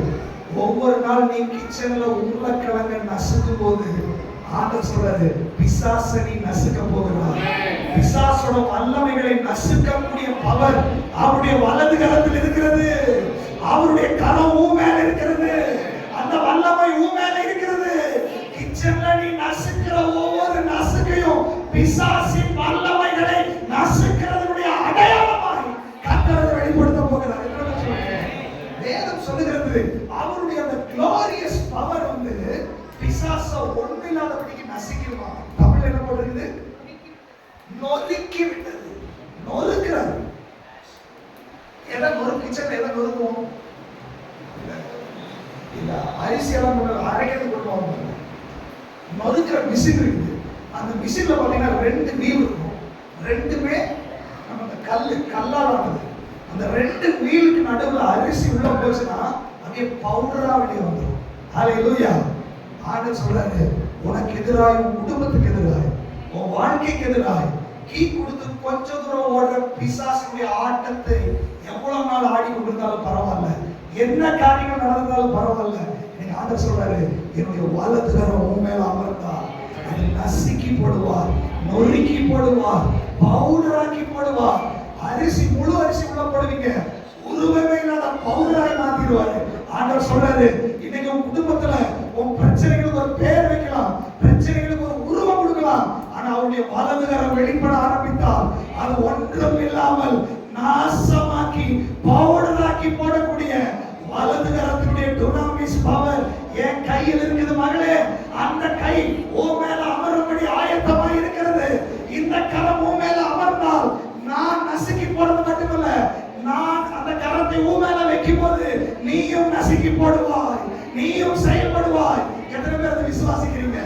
ஒவ்வொரு நாள் நீ கிச்சன்ல உருளைக்கிழங்க நசுக்கும் போது ஆண்டவர் சொல்றாரு, பிசாசை நீ நசுக்க போகிறார். பிசாசோட வல்லமைகளை நசுக்கக்கூடிய பவர் அவருடைய வலது கரத்தில் இருக்கிறது. அவருடைய கரம் உன் மேல இருக்கிறது. அந்த வல்லமை உன் மேல இருக்கிறது. கிச்சன்ல நீ நசுக்கிற ஒவ்வொரு நசுக்கையும் பிசாசின் வல்லமைகளை நசுக்கிறதுடைய அடையாளமாய் கர்த்தர் வெளிப்படுத்த போகிறார். வேதம் சொல்லுகிறது, அவருடைய அந்த glorious பவர் வந்து பிசாச ஒன்றில்லாதபடிக்கு நசுக்கிடுமா. தமிழ் என்ன போடுறது? நொறுக்கி விட்டது. நொறுக்கிறது. எதை நொறுக்கிச்சல் எதை நொறுக்கும்? இல்ல அரிசியெல்லாம் அரைக்கிறது கொடுப்பாங்க. நொறுக்கிற மிஷின் இருக்குது. அந்த மிஷின்ல பாத்தீங்கன்னா 2 வீல் இருக்கும். ரெண்டுமே நம்ம கல்லால் ஆனது. அந்த 2 வீலுக்கு நடுவுல அரிசி உள்ள போச்சுன்னா அப்படியே பவுடரா வெளியே வந்துடும். ஹalleluya. ஆண்டவர் சொல்றாரு, உனக்கு எதிராய், உன் குடும்பத்துக்கு எதிராய், உன் வாழ்க்கைக்கு எதிராய் கீ கொடுத்து கொஞ்ச தூரம் ஓடுற பிசாசுடைய ஆட்டத்தை எவ்வளவு நாள் ஆடி கொண்டிருந்தாலும் பரவாயில்ல, என்ன காரியங்கள் நடந்தாலும் பரவாயில்ல, எனக்கு ஆண்டவர் சொல்றாரு, என்னுடைய வலது கரம் உன் மேல அமர்ந்தா அதை நசுக்கி போடுவார், நொறுக்கி போடுவார், பவுடராக்கி போடுவார். அரிசி முழு அரிசி உள்ள போடுவீங்க, உருவமே இல்லாத பவுடராய் மாத்திடுவாரு. ஆண்டவர் சொல்றாரு, இன்னைக்கு உன் குடும்பத்துல, உன் அந்த கை உன் மேல அமரும்படி ஆயத்தமா இருக்கிறது. இந்த கரம் உன் மேல அமர்ந்தால் நான் நசுக்கி போறது மட்டுமல்ல, நான் அந்த கரத்தை உன் மேல வைக்கும் போது நீயும் நசுக்கி போடுவாய், நீயும் செயல்படுவாய். எத்தனை பேர் அதை விசுவாசிக்கிறீங்க?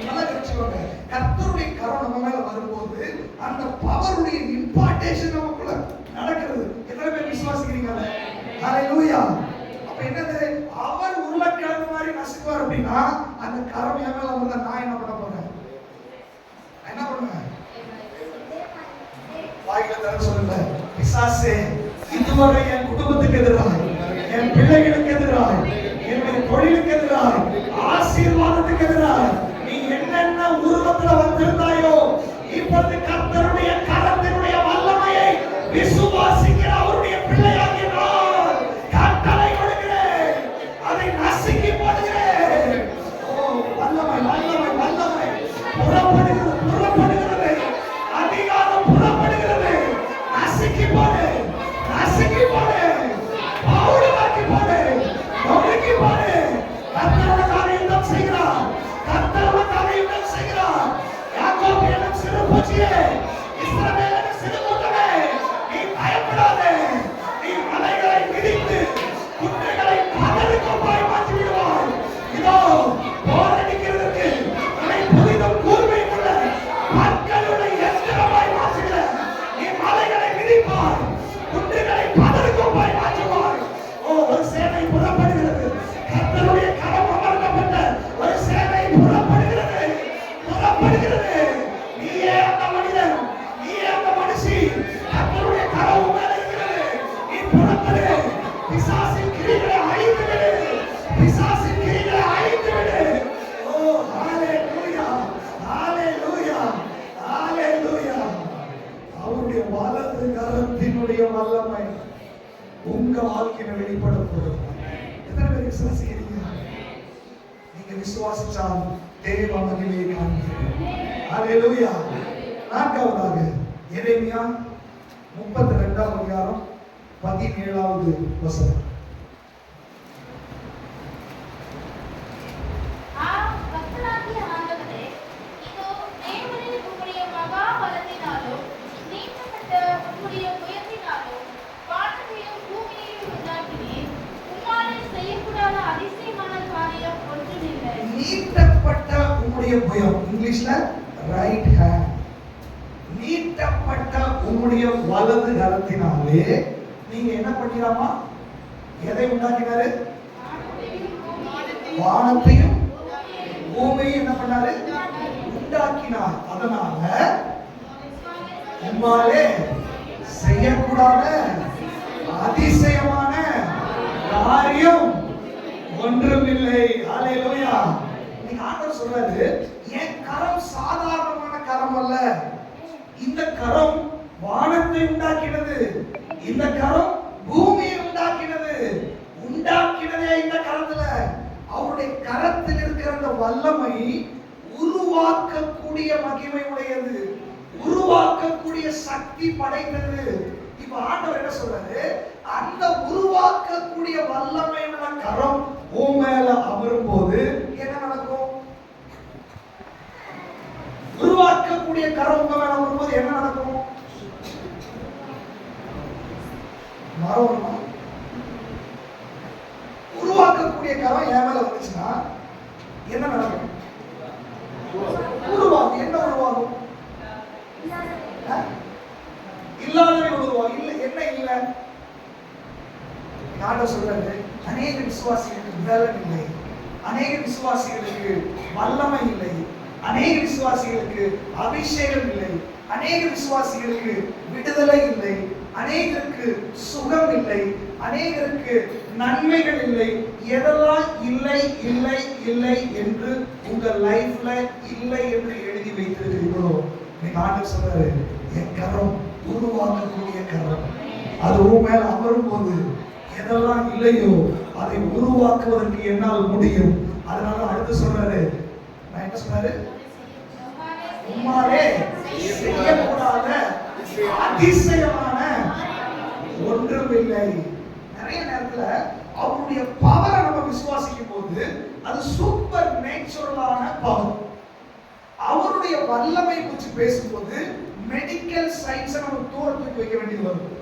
நல்லா கவனிச்சுக்கோங்க. கர்த்தருடைய கரம் நம்ம மேல வரும்போது அந்த பவருடைய இம்பார்ட்டேஷன் நமக்குள்ள நடக்கிறது. எத்தனை பேர் விசுவாசிக்கிறீங்க? ஹalleluya. அப்ப என்னது? அவர் உருளைக்கிழங்கு மாதிரி நசுக்குவார் அப்படின்னா அந்த கரம் என் மேல வந்தா நான் என்ன பண்ண போறேன்? என்ன பண்ணுவேன்? வாயில தர சொல்லுங்க, பிசாசே இதுவரை என் குடும்பத்துக்கு எதிராக, என் பிள்ளைகளுக்கு எதிராக, என்னுடைய தொழிலுக்கு எதிராக, ஆசீர்வாதத்துக்கு எதிராக நீ என்னென்ன உருவத்துல வந்திருந்தாயோ, இப்பொழுது கர்த்தருடைய கரத்தினுடைய வல்லமையை விசுவாசிக்கிற அவருடைய பிள்ளையாகிய நான் கட்டளை கொடுக்கிறேன், அதை நசுக்கி போடுகிறேன். ஓ வல்லமை வல்லமை வல்லமை புறப்படுகிறது, புறப்படுகிறது, அதிகாரம் புறப்படுகிறது. நசுக்கி போடு, நசுக்கி போடு, பவுடராக்கி போடு, நொறுக்கி போடு. கர்த்தருடைய யுத்தம் செய்கிறார், கர்த்தருடைய யுத்தம் செய்கிறார். யாக்கோபின் சிறு பூச்சியே, இஸ்ரவேலின் சிறு கூட்டமே, நீ பயப்படாதே. நீ மலைகளை மிதித்து குன்றுகளை பதறுகொம்பாய் மாற்றி விடுவாய். இதோ போரடிக்கிறதற்கு உன்னை புதிதும் கூர்மையும் உள்ள மக்களுடைய எந்திரமாய் மாற்றுகிற நீ மலைகளை மிதிப்பாய், குன்றுகளை பதறுகொம்பாய் மாற்றுவாய். ஓ ஒரு சேனை புறப்படுகிறது. கர்த்தருடைய கரம் அமர்த்தப்பட்ட ஒரு சேனை புறப்படுகிறது, புறப்படுகிறது. நீயே அந்த மனிதன், நீயே அந்த மனுஷி. கர்த்தருடைய கரம் மேல இருக்கிறது. நீ புறப்படு. பிசாசின் கிரியைகளை அழித்து விடு, பிசாசின் கிரியைகளை அழித்து விடு. ஓ ஹalleluya, ஹalleluya, ஹalleluya. அவருடைய வலது கரத்தினுடைய வல்லமை உங்க வாழ்க்கையில வெளிப்பட போகுது. எத்தனை பேர் விசுவாசிக்கிறீங்க? நீங்க விசுவாசிச்சால் தேவ மகிமையை காண்பீர்கள். ஹalleluya. நான்காவதாக எரேமியா 32ஆம் அதிகாரம் 17வது வசனம். கர்த்தராகிய ஆண்டவரே, இதோ தேவரீர் உம்முடைய மகா பலத்தினாலும் நீட்டப்பட்ட உம்முடைய புயத்தினாலும் வானத்தையும் பூமியையும் உண்டாக்கினீர். உம்மாலே செய்யக்கூடாத அதிசயமான காரியம் ஒன்றுமில்லை. நீட்டப்பட்ட உம்முடைய புயம், இங்கிலீஷ்ல ரைட் ஹேண்ட். நீட்டப்பட்ட உம்முடைய வலது கரத்தினாலே நீங்க என்ன பண்ணிராமா? எதை உண்டாக்கினாரு? வானத்தையும் பூமியையும் என்ன பண்ணாரு? உண்டாக்கினார். அதனால உம்மாலே செய்யக்கூடாத அதிசயமான காரியம் ஒன்றுமில்லை. ஹalleluya. நீங்க ஆண்டவர் சொல்றாரு, என் கரம் சாதாரணமான கரம் அல்ல. இந்த கரம் வானத்தை உண்டாக்கினது, இந்த கரம் பூமியை உண்டாக்கினது. உண்டாக்கினதே இந்த கரத்துல. அவருடைய கரத்தில் இருக்கிற அந்த வல்லமை உருவாக்கக்கூடிய மகிமை உடையது, உருவாக்கக்கூடிய சக்தி படைத்தது. இப்ப ஆண்டவர் என்ன சொல்றாரு? அந்த உருவாக்கக்கூடிய வல்லமையான கரம் உன் மேல அமரும் போது என்ன நடக்கும்? உருவாக்கக்கூடிய கரம் உங்க மேல அமரும் போது என்ன நடக்கும்? மரம் உருவாக்கக்கூடிய கரம் என் மேல வந்துச்சுன்னா என்ன நடக்கும்? உருவாகும். என்ன உருவாகும்? இல்லாதவை உருவாகும். இல்ல என்ன இல்ல? ஆண்டவர் சொல்றாரு, அநேக விசுவாசிகளுக்கு பலன் இல்லை, அநேக விசுவாசிகளுக்கு வல்லமை இல்லை, அநேக விசுவாசிகளுக்கு அபிஷேகம் இல்லை, அநேக விசுவாசிகளுக்கு விடுதலை இல்லை, அநேகருக்கு சுகம் இல்லை, அநேகருக்கு நன்மைகள் இல்லை. எதெல்லாம் இல்லை இல்லை இல்லை என்று உங்க லைஃப்ல இல்லை என்று எழுதி வைத்திருக்கிறீர்களோ, நீங்க ஆண்டவர் சொல்றாரு, என் கரம் உருவாக்கக்கூடிய கரம். அது உன் மேல அமரும் போது எதெல்லாம் இல்லையோ அதை உருவாக்குவதற்கு என்னால் முடியும். அதனால அடுத்து சொல்றாரு, நான் என்ன சொல்றாரு? உம்மாலே செய்யக்கூடாத அதிசயமான ஒன்றுமில்லை. நிறைய நேரத்துல அவருடைய பவரை நம்ம விசுவாசிக்கும் போது அது சூப்பர் நேச்சுரலான வல்லமை குறித்து பேசும்போது மெடிக்கல் சயின்ஸை நம்ம தூரத்துக்கு வைக்க வேண்டியது வரும்.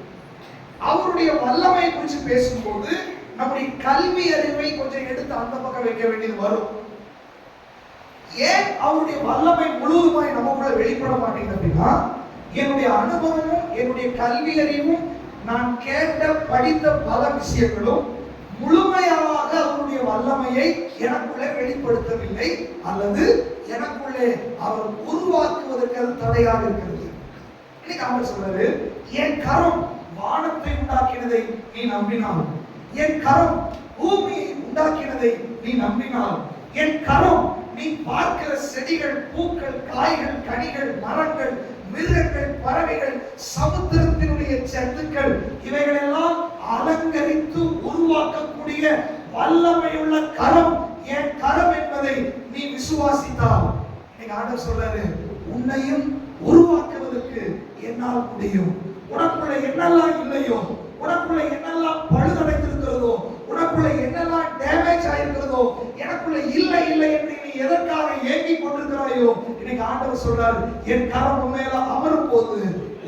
அவருடைய வல்லமை குறித்து பேசும்போது நம்முடைய கல்வி அறிவை கொஞ்சம் எடுத்து அந்த பக்கம் வைக்க வேண்டியது வரும். ஏன் அவருடைய வல்லமை முழுவதுமாய் நமக்குள்ள வெளிப்பட மாட்டேங்குது அப்படின்னா, என்னுடைய அனுபவமும் என்னுடைய கல்வி அறிவும் நான் கேட்ட படித்த பல விஷயங்களும் முழுமையாக அவருடைய வல்லமையை எனக்குள்ளே வெளிப்படுத்தவில்லை, அல்லது எனக்குள்ளே அவர் உருவாக்குவதற்கு அது தடையாக இருக்கிறது. இன்னைக்கு அவர் சொல்றாரு, என் கரம் வானத்தை உண்டாக்கினதை நீ நம்பினால், என் கரம் பூமியை உண்டாக்கினதை நீ நம்பினால், என் கரம் நீ பார்க்கிற செடிகள், பூக்கள், காய்கள், கனிகள், மரங்கள், மிருகங்கள், பறவைகள், சமுத்திரத்தினுடைய ஜந்துக்கள், இவைகளெல்லாம் அலங்கரித்து உருவாக்கக்கூடிய வல்லமையுள்ள கரம் என் கரம் என்பதை நீ விசுவாசித்தால், இன்னைக்கு ஆண்டவர் சொல்றாரு, உன்னையும் உருவாக்குவதற்கு என்னால் முடியும். உனக்குள்ள என்னெல்லாம் இல்லையோ, உனக்குள்ள என்னெல்லாம் பழுதடைந்திருக்கிறதோ, உனக்குள்ள என்னெல்லாம் டேமேஜ் ஆயிருக்கிறதோ, எனக்குள்ள இல்லை இல்லை என்று நீ எதற்காக ஏங்கிக் கொண்டிருக்கிறாயோ, இன்னைக்கு ஆண்டவர் சொல்றார், என் கரம் மேல அமரும் போது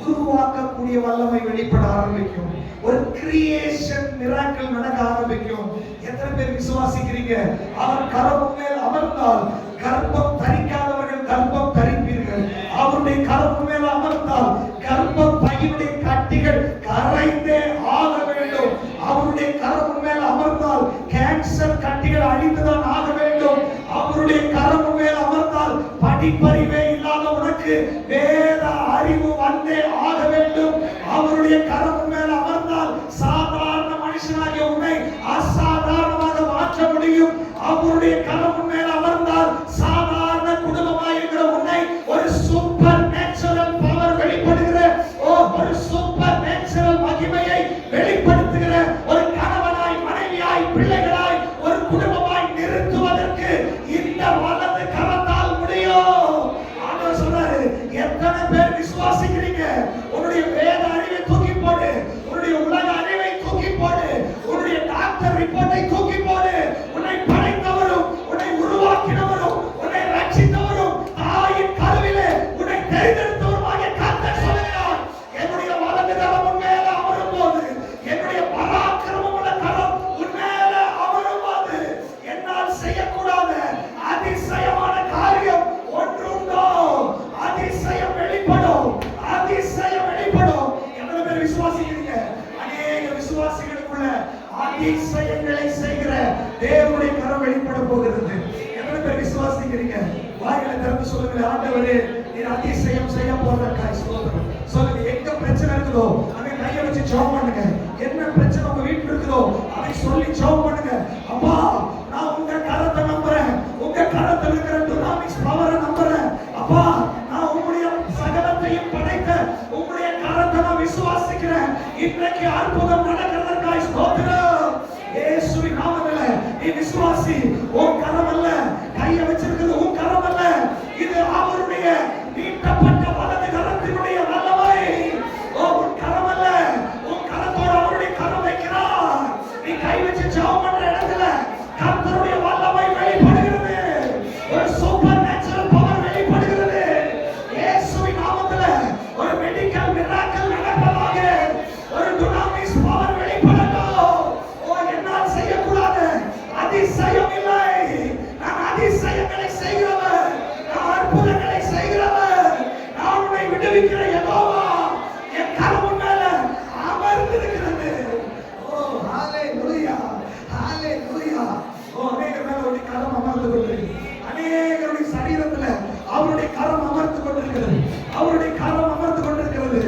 உருவாக்கக்கூடிய வல்லமை வெளிப்பட ஆரம்பிக்கும். ஒரு கிரியேஷன் மிராக்கிள் நடக்க ஆரம்பிக்கும். எத்தனை பேர் விசுவாசிக்கிறீங்க? அவர் கரம் மேல் அமர்ந்தால் கர்ப்பம் தரிக்காதவர்கள் கர்ப்பம் தரிப்பீர்கள். அவருடைய கரம் மேல் அமர்ந்தால் கர்ப்ப பையினுடைய கட்டிகள் கரைந்தே ஆக வேண்டும். அவருடைய கரம் மேல் அமர்ந்தால் கேன்சர் கட்டிகள் அழிந்துதான் ஆக வேண்டும். அவருடைய கரம் மேல் அமர்ந்தால் படிப்பறிவே இல்லாத உனக்கு வேத அறிவு வந்தே ஆக வேண்டும். அவருடைய கரம் மேல் அமர்ந்தால் சாதாரண மனுஷனாகிய உன்னை அசாதாரணமாக மாற்ற முடியும். அவருடைய கரம் மேல் அமர்ந்தால் சாதாரண குடும்பமாய் இருக்கிற உன்னை ஒரு சூப்பர் நேச்சுரல் பவர் வெளிப்படுகிற ஒரு சூப்பர் நேச்சுரல் மகிமையை வெளிப்படுத்துகிற ஒரு கணவனாய், மனைவியாய், பிள்ளைகளாய், ஒரு குடும்பமாய் நிறுத்துவதற்கு இந்த வலது கரத்தால் முடியும். ஆண்டவர் சொல்றாரு, எத்தனை பேர் விசுவாசிக்கிறீங்க? உன்னுடைய வேத அறிவை தூக்கி போடு, உன்னுடைய உலக அறிவை தூக்கி போடு, உன்னுடைய டாக்டர் ரிப்போர்ட்டை தூக்கி போடு. உன்னை படைத்தவரும் உன்னை உருவாக்கினவரும் உன்னை ரட்சித்தவரும் தாயின் கருவிலே உன்னை தேர்ந்தெடுத்தவருமாகிய கர்த்தர் சொல்கிறார், என்னுடைய வலது கரம் உன் மேல அமரும் போது, என்னுடைய பராக்கிரமம் உள்ள கரம் உன் மேல அமரும் போது, என்னால் செய்யக்கூடாத அதிசயமான காரியம் ஒன்றுண்டோ, அதிசயம் வெளிப்படும், அதிசயம் வெளிப்படும். எத்தனை பேர் விசுவாசிக்கிறீங்க? அநேக விசுவாசிகளுக்குள்ள அதிசயங்களை செய்கிற தேவனுடைய கரம் வெளிப்பட போகிறது. எத்தனை பேர் விசுவாசிக்கிறீங்க? வாயில திறந்து சொல்லுங்க, ஆண்டவரே நீர் அதிசயம் செய்ய போறதற்காக ஸ்தோத்திரம். சொல்லுங்க, எங்க பிரச்சனை இருக்குதோ அங்க கையை வச்சு ஜெபம் பண்ணுங்க. என்ன பிரச்சனை உங்க வீட்டுல இருக்குதோ அதை சொல்லி ஜெபம் பண்ணுங்க. அப்பா, நான் உங்க கரத்தை நம்புறேன், உங்க கரத்தில் இருக்கிற டுனாமிக்ஸ் பவரை நம்புறேன். அப்பா, நான் உங்களுடைய சகலத்தையும் படைத்த உங்களுடைய கரத்தை நான் விசுவாசிக்கிறேன். இன்றைக்கு அற்புதம் நடக்கிறதற்காக ஸ்தோத்திரம். இயேசுவின் நாமத்திலே நீ விசுவாசி. உன் கரம் அல்ல, கையை வச்சிருக்கிறது உன் கரம் அல்ல, இது அவருடைய நீட்டப்பட்ட வலது கரத்தினுடைய வல்லமை. உன் கரம் அல்ல, உன் கரத்தோட அவருடைய கரம் வைக்கிறார். நீ கை வச்சு ஜெபம் பண்ற இடத்துல கர்த்தருடைய வல்லமை வெளிப்படுகிறது. ஒரு சூப்பர் நேச்சுரல் பவர் வெளிப்படுகிறது. இயேசுவின் நாமத்திலே ஒரு மெடிக்கல் மிராக்கிள் நடப்பதாக, ஒரு டுனாமிக்ஸ் பவர் வெளிப்படட்டும். என்னால் செய்யக்கூடாத அதிசயம் இல்லை. நான் அதிசயங்களை செய்கிறவர், நான் அற்புதங்களை செய்கிறவர், நான் உன்னை விடுவிக்கிற யெகோவா. என் கரம் மேல அமர்ந்திருக்கிறது. ஹalleluya, ஹalleluya. அநேகர் மேல அவருடைய கரம் அமர்ந்து கொண்டிருக்கிறது. அநேகருடைய சரீரத்துல அவருடைய கரம் அமர்ந்து கொண்டிருக்கிறது. அவருடைய கரம் அமர்ந்து கொண்டிருக்கிறது.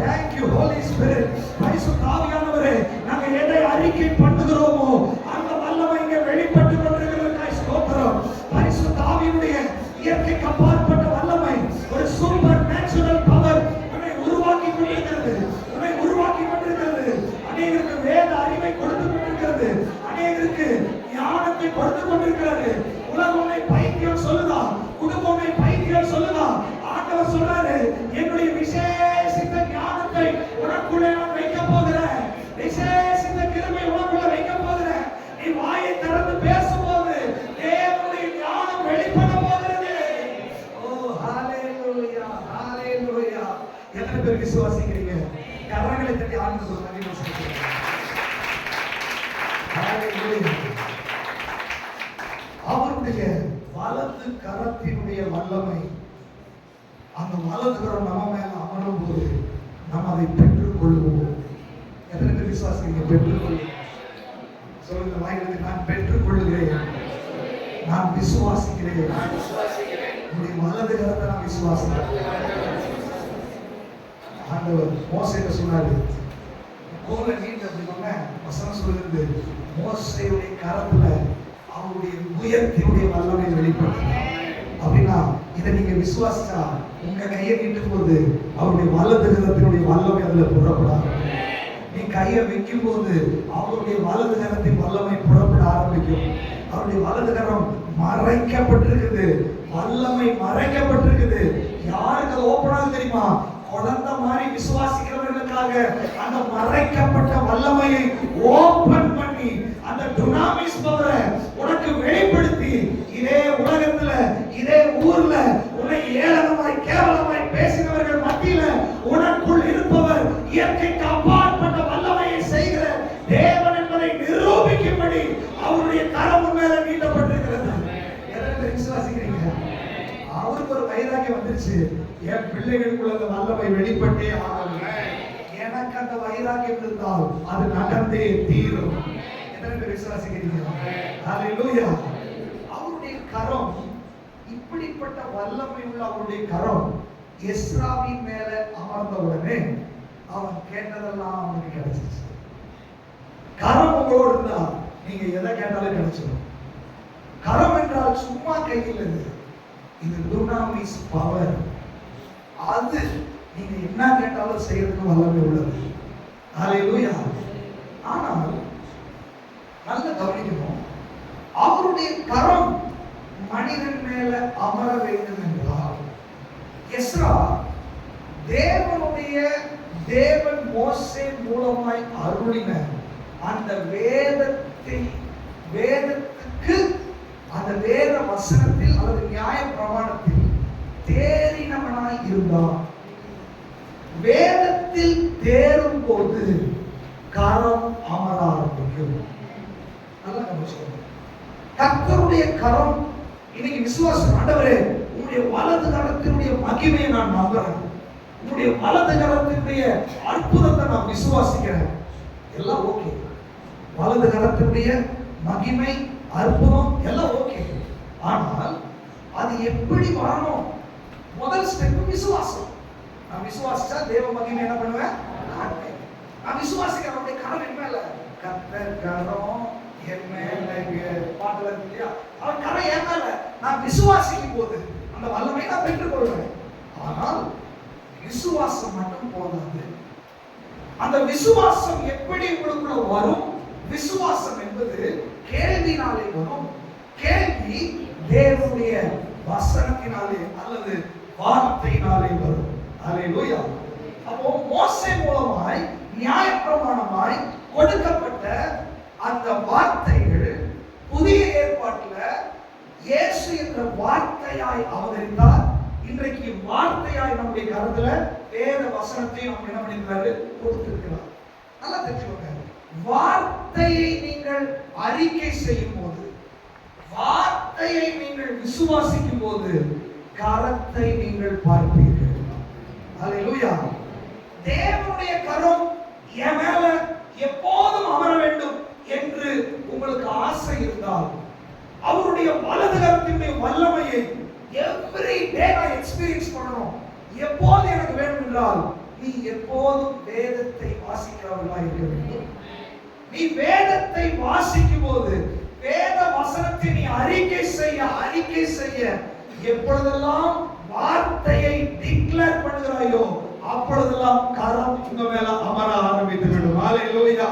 thank you holy spirit. பரிசுத்த ஆவியானவரே, நாங்க எதை அறிக்கை பண்ணுகிறோமோ அந்த வல்லமை இங்கே வெளிப்பட்டு கொண்டிருக்கிறதுக்காக ஸ்தோத்திரம். பரிசுத்த ஆவியினுடைய இயற்கைக்கு அப்பாற்பட்ட வல்லமை, ஒரு சூப்பர் நேச்சுரல் பவர் உன்னை உருவாக்கி கொண்டிருக்கிறது, உன்னை உருவாக்கி கொண்டிருக்கிறது. அநேகருக்கு வேத அறிவை கொடுத்து கொண்டிருக்கிறது, அநேகருக்கு ஞானத்தை கொடுத்து கொண்டிருக்கிறது. உலகம் உன்னை பைத்தியம் சொல்லுதா, குடும்பம் உன்னை பைத்தியம் சொல்லுதா, ஆண்டவர் சொல்றாரு, என்னுடைய விசேஷித்த ஞானத்தை உனக்குள்ளே நான் வைக்க போகிறேன், விசேஷித்த கிருபை உனக்குள்ள வைக்க போகிறேன். நீ வாயை திறந்து பேசும்போது தேவனுடைய ஞானம் வெளிப்பட போகிறது. பேர் விசுவாசிக்கிறீங்க? கரங்களை தட்டி ஆண்டவருக்கு நன்றி சொல்லுங்க. அவருடைய வலது கரத்தினுடைய வல்லமை, அந்த வலது கரம் நம்ம மேல அமரும் போது நாம் அதை பெற்றுக் கொள்வோம். எத்தனை பேர் விசுவாசிக்கிறீங்க? பெற்றுக் கொள்ளுங்க. சொல்லுங்க வாயிலிருந்து, நான் பெற்றுக் கொள்ளுகிறேன், நான் விசுவாசிக்கிறேன். உங்களுடைய வலது கரத்தை நான் விசுவாசிக்கிறேன். ஆண்டவர் மோசேட்ட சொன்னாரு, கோலை நீட்டு அப்படின்னா வசனம் சொல்லுது, மோசேயுடைய கரத்துல அவருடைய உயர்த்தினுடைய வல்லமை வெளிப்படும். அப்படின்னா இதை நீங்க விசுவாசிச்சா உங்க கையை நீட்டும் போது அவருடைய வலது கரத்தினுடைய வல்லமை அதுல புறப்படாது. நீ கையை வைக்கும் போது அவருடைய வலது கரத்தின் வல்லமை புறப்பட ஆரம்பிக்கும். அவருடைய வலது கரம் மறைக்கப்பட்டிருக்குது, வல்லமை மறைக்கப்பட்டிருக்குது. யாருக்கு அது ஓப்பன் ஆகுது தெரியுமா? குழந்தை மாதிரி விசுவாசிக்கிறவர்களுக்காக அந்த மறைக்கப்பட்ட வல்லமையை ஓபன் பண்ணி அந்த டுனாமிஸ் பவரை உனக்கு வெளிப்படுத்தி, இதே உலகத்துல இதே ஊர்ல உன்னை ஏளனமாய் கேவலமாய் பேசினவர்கள் மத்தியில உனக்குள் இருப்பவர் இயற்கைக்கு அப்பாற்பட்ட வல்லமையை செய்கிற தேவன் என்பதை நிரூபிக்கும்படி அவருடைய கரம் மேல நீட்டப்பட்டிருக்கிறது. எதற்கு விசுவாசிக்கிறீங்க? அவருக்கு ஒரு வைராக்கியம் வந்துருச்சு, என் பிள்ளைகளுக்குள்ள அந்த வல்லமை வெளிப்பட்டே ஆகல. எனக்கு அந்த வைராக்கியம் இருந்தால் அது நடந்தே தீரும். எத்தனை விசுவாசிக்கிறீங்க? ஹல்லேலூயா. அவருடைய கரம், இப்படிப்பட்ட வல்லமை உள்ள அவருடைய கரம் எஸ்ராவின் மேல அமர்ந்த உடனே அவன் கேட்டதெல்லாம் அவனுக்கு கிடைச்சிச்சு. கரம் உங்களோடு இருந்தா நீங்க எதை கேட்டாலும் கிடைச்சிடும். கரம் என்றால் சும்மா கையில் இல்லை, இது டுனாமிஸ் பவர். அது நீங்க என்ன கேட்டாலும் செய்யறதுக்கு வல்லமை உள்ளது. ஹல்லேலூயா. ஆனால் நல்ல கவனிக்கணும், அவருடைய கரம் மனிதன் மேல அமர வேண்டும் என்றால் எஸ்ரா தேவன் மோசே மூலமாய் அருளின அந்த வேதத்துக்கு, அந்த வேத வசனத்தில் அல்லது நியாய பிரமாணத்தில் தேறினவனாய் இருந்தான். வேதத்தில் தேரும் போது கரம் அமர ஆரம்பிக்கும். நல்லா கவனிச்சுக்கோங்க. கர்த்தருடைய கரம் இன்னைக்கு விசுவாசம். ஆண்டவரே, உங்களுடைய வலது கரத்தினுடைய மகிமையை நான் நம்புறேன், உங்களுடைய வலது கரத்தினுடைய அற்புதத்தை நான் விசுவாசிக்கிறேன். எல்லாம் ஓகே, வலது கரத்தினுடைய மகிமை அற்புதம் எல்லாம் ஓகே. ஆனால் அது எப்படி வரணும்? முதல் ஸ்டெப் விசுவாசம். நான் விசுவாசிச்சா தேவ மகிமை என்ன பண்ணுவேன்? நான் விசுவாசிக்கிறேன். அவருடைய கரம் என் மேல, கர்த்தர் கரம் என் மேல, பாட்டுல இருக்கு இல்லையா, அவர் கரம் என் மேல. நான் விசுவாசிக்கும் போது அந்த வல்லமை நான் பெற்றுக் கொள்வேன். ஆனால் விசுவாசம் மட்டும் போதாது. அந்த விசுவாசம் எப்படி உங்களுக்குள்ள வரும்? விசுவாசம் என்பது கேள்வினாலே வரும். கேள்வி தேவனுடைய வசனத்தினாலே அல்லது வார்த்தையினாலே வரும். ஹல்லேலூயா. அப்போ மோசே மூலமாய் நியாயப்பிரமாணமாய் கொடுக்கப்பட்ட அந்த வார்த்தைகள் புதிய ஏற்பாட்டுல இயேசு என்ற வார்த்தையாய் அவதரித்தார். இன்றைக்கு வார்த்தையாய் நம்முடைய கருத்துல வேத வசனத்தை நம்ம என்ன பண்ணிருக்காரு? கொடுத்திருக்கிறார். நல்லா தெரிஞ்சுக்கோங்க. வார்த்தையை நீங்கள் அறிக்கை செய்யும் போது, வார்த்தையை நீங்கள் விசுவாசிக்கும் போது கரத்தை நீங்கள் பார்ப்பீர்கள். ஹல்லேலூயா. தேவனுடைய கரம் என் மேல எப்போதும் அமர வேண்டும் என்று உங்களுக்கு ஆசை இருந்தால், அவருடைய வலது கரத்தினுடைய வல்லமையை எவ்ரி டே நான் எக்ஸ்பீரியன்ஸ் பண்ணணும், எப்போது எனக்கு வேண்டும் என்றால், நீ எப்போதும் வேதத்தை வாசிக்கிறவர்களாக இருக்க வேண்டும். நீ வேதத்தை வாசிக்கும் போது, வேத வசனத்தை நீ அறிக்கை செய்ய எப்பொழுதெல்லாம் வார்த்தையை டிக்ளேர் பண்ணுகிறாயோ அப்பொழுதெல்லாம் கரம் உங்க மேல அமர ஆரம்பித்து விடும். ஹல்லேலூயா.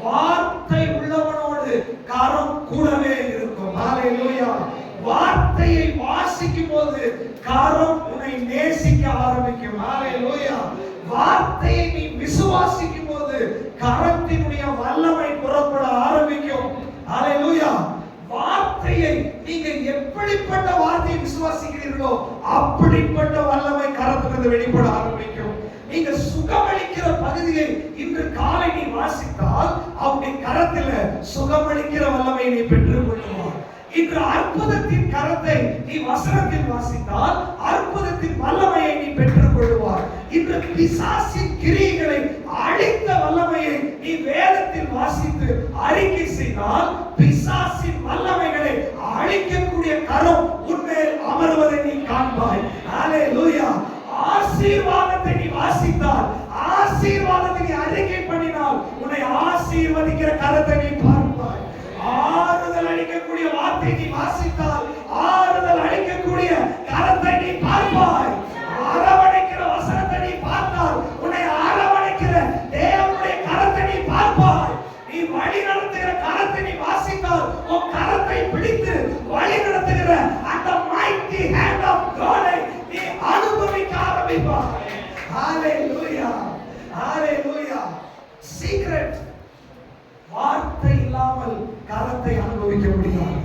வார்த்தை உள்ளவனோடு கரம் கூடவே இருக்கும். ஹல்லேலூயா. வார்த்தையை வாசிக்கும் போது கரம் உன்னை நேசிக்க ஆரம்பிக்கும். ஹல்லேலூயா. வார்த்தையை நீ விசுவாசிக்கும் போது கரத்தினுடைய வல்லமை புறப்பட ஆரம்பிக்கும். ஹல்லேலூயா. வார்த்தையை நீங்க எப்படிப்பட்ட வார்த்தையை விசுவாசிக்கிறீர்களோ அப்படிப்பட்ட வல்லமை கரத்திலிருந்து வெளிப்பட ஆரம்பிக்கும். நீங்க சுகமளிக்கிற பகுதியை இன்று காலை நீ வாசித்தால் அவருடைய கரத்தில் சுகமளிக்கிற வல்லமையை நீ பெற்றுக் கொள்வாய். இன்று அற்புதத்தின் கரத்தை நீ வசனத்தில் வாசித்தால் அற்புதத்தின் வல்லமையை நீ பெற்றுக் கொள்வாய். இன்று பிசாசின் கிரியைகளை அழித்த வல்லமையை நீ வேதத்தில் வாசித்து அறிக்கை செய்தால் பிசாசின் வல்லமைகளை அழிக்கக்கூடிய கரம் உன்மேல் அமர்வதை நீ காண்பாய். ஹalleluya. ஆசீர்வாதத்தை நீ வாசித்தால், ஆசீர்வாதத்தை நீ அறிக்கை பண்ணினால் உன்னை ஆசீர்வதிக்கிற கரத்தை நீ பார்ப்பாய். ஆறுதல் அளிக்கக்கூடிய வார்த்தை நீ வாசித்தால் ஆறுதல் அளிக்கக்கூடிய கரத்தை நீ பார்ப்பாய். அரவணைக்கிற வசனத்தை நீ பார்த்தால் உன்னை அரவணைக்கிற தேவனுடைய கரத்தை நீ பார்ப்பாய். நீ வழி நடத்துகிற கரத்தை நீ வாசித்தால் உன் கரத்தை பிடித்து வழி நடத்துகிற அந்த mighty hand of God நீ அனுபவிக்க ஆரம்பிப்பாய். ஹalleluya, ஹalleluya. சீக்ரெட், வார்த்தை இல்லாமல் கரத்தை அனுபவிக்க முடியாது.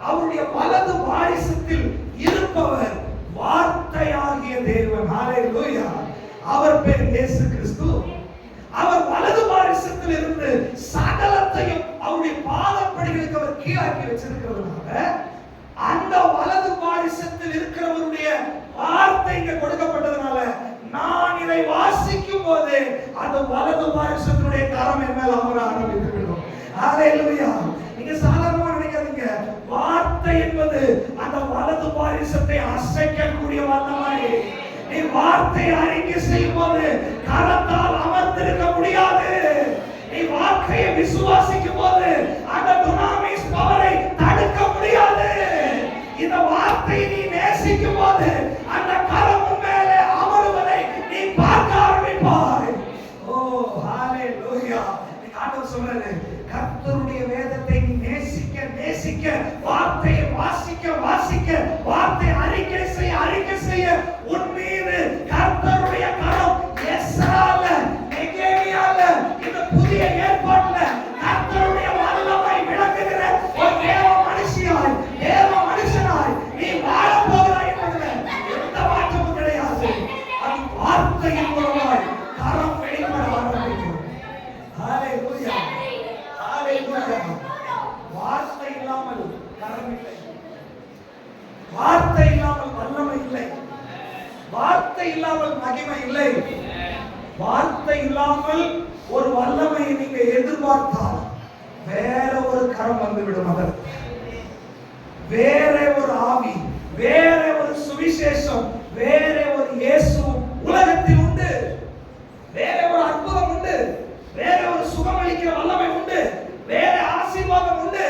அவருடைய வலது வாரிசத்தில் இருப்பவர் வார்த்தையாகிய தேவன். ஹalleluya. அவர் பேர் இயேசு கிறிஸ்து. அவர் வலது வாரிசத்தில் இருந்து சகலத்தையும் அவருடைய பாதப்படிகளுக்கு அவர் கீழாக்கி வச்சிருக்கிறதுனால அந்த வலது வாரிசத்தில் இருக்கிறவருடைய வார்த்தை இங்க கொடுக்கப்பட்டதுனால நான் இதை வாசிக்கும் போது அந்த வலது வாரிசத்தினுடைய கரம் என் மேல் அமர ஆரம்பித்து விடும். ஹalleluya. நீங்க சாதாரணமா நினைக்காதீங்க. வார்த்தை என்பது அந்த வலது வாரிசத்தை அசைக்கக்கூடிய வல்லமை. நீ வார்த்தையை அறிக்கை செய்யும் போது கரத்தால் அமர்ந்திருக்க முடியாது. நீ வார்த்தையை விசுவாசிக்கும் போது அந்த துனாமிஸ் பவரை தடுக்க முடியாது. இந்த வார்த்தையை நீ நேசிக்கும் போது அந்த கரம் மேலே அமருவதை நீ பார்க்க ஆரம்பிப்பாய். ஓ ஹalleluya. நீ ஆண்டவர் சொல்றாரு, கர்த்தருடைய வேதத்தை நீ நேசிக்க நேசிக்க, வார்த்தையை வாசிக்க வாசிக்க, வார்த்தை அறிக்கை செய்ய உன் மீது கர்த்தருடைய கரம் எஸ்ரால நெகேமியால இந்த புதிய ஏற்பாட்டுல கர்த்தருடைய வல்லமை விளங்குகிற ஒரு தேவ மனுஷியாய், தேவ மனுஷனாய் நீ வாழ போகிறாய் என்பதுல எந்த மாற்றமும் கிடையாது. அது வார்த்தையின் மூலமாய் கரம் வெளிப்பட ஆரம்பிக்கும். ஹalleluya, ஹalleluya. வார்த்தை இல்லாமல் கரம் இல்லை, வார்த்தை இல்லாமல் வல்லமை இல்லை, வார்த்தை இல்லாமல் மகிமை இல்லை. வார்த்தை இல்லாமல் ஒரு வல்லமையை நீங்க எதிர்பார்த்தால் வேற ஒரு கரம் வந்துவிடும். அதற்கு வேற ஒரு ஆவி, வேற ஒரு சுவிசேஷம், வேற ஒரு இயேசு உலகத்தில் உண்டு. வேற ஒரு அற்புதம் உண்டு, வேற ஒரு சுகமளிக்கிற வல்லமை உண்டு, வேற ஆசீர்வாதம் உண்டு.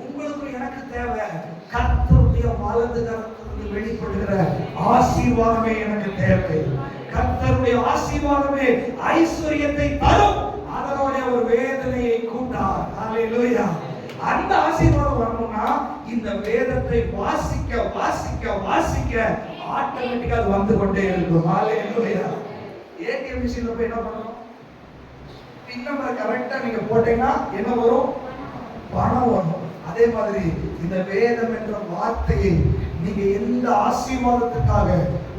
உங்களுக்கு எனக்கு தேவை கர்த்தருடைய வலது கரத்திலிருந்து வெளிப்படுகிற ஆசீர்வாதமே எனக்கு தேவை. கர்த்தருடைய ஆசீர்வாதமே ஐஸ்வரியத்தை தரும். அதனோட ஒரு வேதனையை கூட்டார். ஹalleluya. அந்த ஆசீர்வாதம் வரணும்னா இந்த வேதத்தை வாசிக்க வாசிக்க வாசிக்க ஆட்டோமேட்டிக்கா அது வந்து கொண்டே இருக்கும். ஹalleluya. ஏடிஎம் மிஷின்ல போய் என்ன பண்ணணும்? பின் நம்பர் கரெக்டா நீங்க போட்டீங்கன்னா என்ன வரும்? பணம் வரும். அதே மாதிரி இந்த வேதம் என்ற வார்த்தையை நீங்க எந்த ஆசீர்வாதத்துக்காக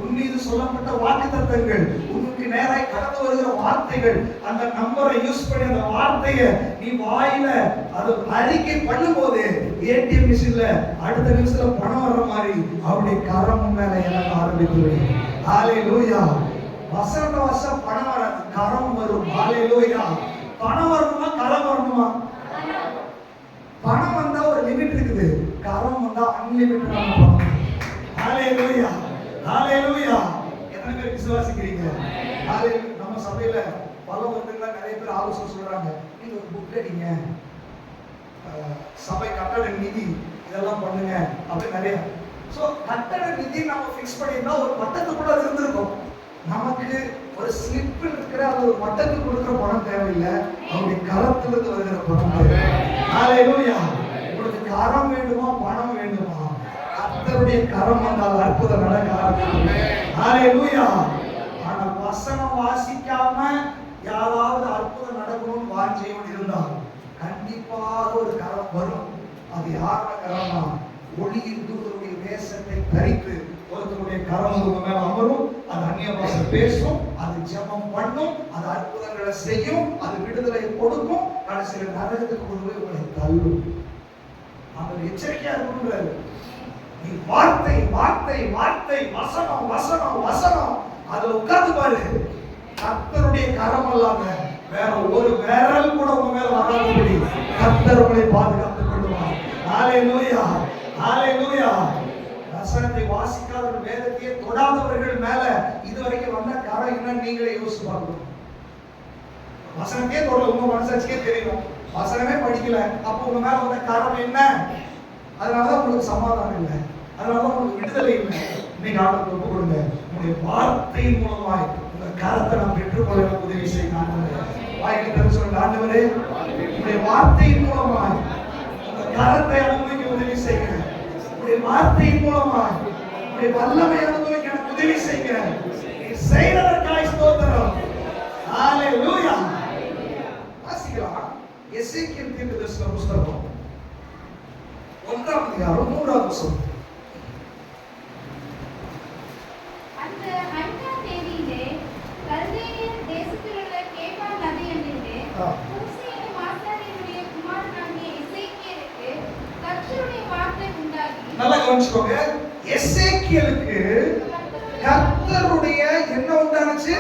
உன் மீது சொல்லப்பட்ட வாக்குத்தத்தங்கள், உனக்கு நேராய் கடந்து வருகிற வார்த்தைகள், அந்த நம்பரை யூஸ் பண்ணி அந்த வார்த்தையை நீ வாயில அது அறிக்கை பண்ணும்போது ஏடிஎம் மிஷின்ல அடுத்த நிமிஷத்துல பணம் வர்ற மாதிரி அவருடைய கரம் மேல இறங்க ஆரம்பித்து விடும். ஹalleluya. வசனம் பணம் வராது, கரம் வரும். ஹalleluya. பணம் வரணுமா கரம் வரணுமா? பணம் வந்தா ஒரு லிமிட் இருக்குது, கரம் வந்தா அன்லிமிட்டடான பணம். ஹalleluya, ஹalleluya. எத்தனை பேர் விசுவாசிக்கிறீங்க? ஹalleluya. நம்ம சபையில பல வருடங்களா நிறைய பேர் ஆலோசனை சொல்றாங்க, நீங்க ஒரு புக் அடிங்க, சபை கட்டட நிதி இதெல்லாம் பண்ணுங்க அப்படி நிறைய. சோ கட்டட நிதி நம்ம ஃபிக்ஸ் பண்ணிருந்தா ஒரு மட்டத்துக்குள்ள அது இருந்திருக்கும். நமக்கு ஒரு ஸ்லிப்பில் இருக்கிற அது ஒரு மட்டத்துக்கு கொடுக்கிற பணம் தேவையில்லை, அவருடைய கரத்திலிருந்து வருகிற பணம் தேவை. ஹalleluya. உங்களுக்கு கரம் வேண்டுமா பணம் வேண்டுமா? கர்த்தருடைய கரம் வந்தால் அற்புதம் நடக்க ஆரம்பிக்கும். ஹalleluya. ஆனா வசனம் வாசிக்காம யாராவது அற்புதம் நடக்கணும்னு வாஞ்சையோடு இருந்தால் கண்டிப்பாக ஒரு கரம் வரும். அது யாரோட கரம்னா ஒளியின் தூதருடைய வேஷத்தை தரித்து ஒருத்தருடைய கரம் உங்க மேல அமரும். அது அந்நிய பாஷை பேசும். அது ஜெபம் பண்ணும், அது அற்புதங்களை செய்யும், அது விடுதலை கொடுக்கும், கடைசியில் நரகத்துக்கு கொண்டு போய் உங்களை தள்ளும். அவர் எச்சரிக்கையா இருக்கணும்ன்றாரு. நீ வார்த்தை வார்த்தை வார்த்தை வசனம் வசனம் வசனம் அதுல உட்கார்ந்து பாரு. கர்த்தருடைய கரம் அல்லாம வேற ஒரு விரல் கூட உங்க மேல வராதபடி கர்த்தர் உங்களை பாதுகாத்துக் கொள்வார். ஹalleluya ஹalleluya. வசனத்தை வாசிக்காத வேதத்தையே தொடாதவர்கள் மேல இதுவரைக்கும் வந்த கரம் என்னன்னு நீங்களே யோசிச்சு பார்க்கணும். வசனத்தையே தொடர உங்க மனசாட்சியே தெரியும், வசனமே படிக்கல, அப்ப உங்க மேல வந்த கரம் என்ன? அதனாலதான் உங்களுக்கு சமாதானம் இல்லை, அதனாலதான் உங்களுக்கு விடுதலை இல்லை. இன்னைக்கு ஆண்டவருக்கு ஒப்பு கொடுங்க. உங்களுடைய வார்த்தையின் மூலமாய் உங்க கரத்தை நான் பெற்றுக்கொள்ள உதவி செய்யுங்க. வாய்க்கு தர சொல்லுங்க, ஆண்டவரே உங்களுடைய வார்த்தையின் மூலமாய் உங்க கரத்தை அனுபவிக்க உதவி செய்யுங்க. உங்களுடைய வார்த்தையின் மூலமாய் உங்களுடைய வல்லமை அனுபவிக்க எனக்கு உதவி செய்யுங்க. நீ செய்ததற்காய் ஸ்தோத்திரம். ஹalleluya. வாசிக்கலாம் எசேக்கியேல் தீர்க்கதரிசன புத்தகம் 1ஆம் அதிகாரம் 3ஆம் வசனம். அந்த 5ஆம் தேதியிலே கல்தேயர் தேசத்திலுள்ள கேபார் நதியண்டையிலே ஊசியின் ஆசாரியனுடைய குமாரனாகிய எசேக்கியேலுக்கு கர்த்தருடைய வார்த்தை உண்டாகி. நல்லா கவனிச்சுக்கோங்க. எசேக்கியேலுக்கு கர்த்தருடைய என்ன உண்டானது?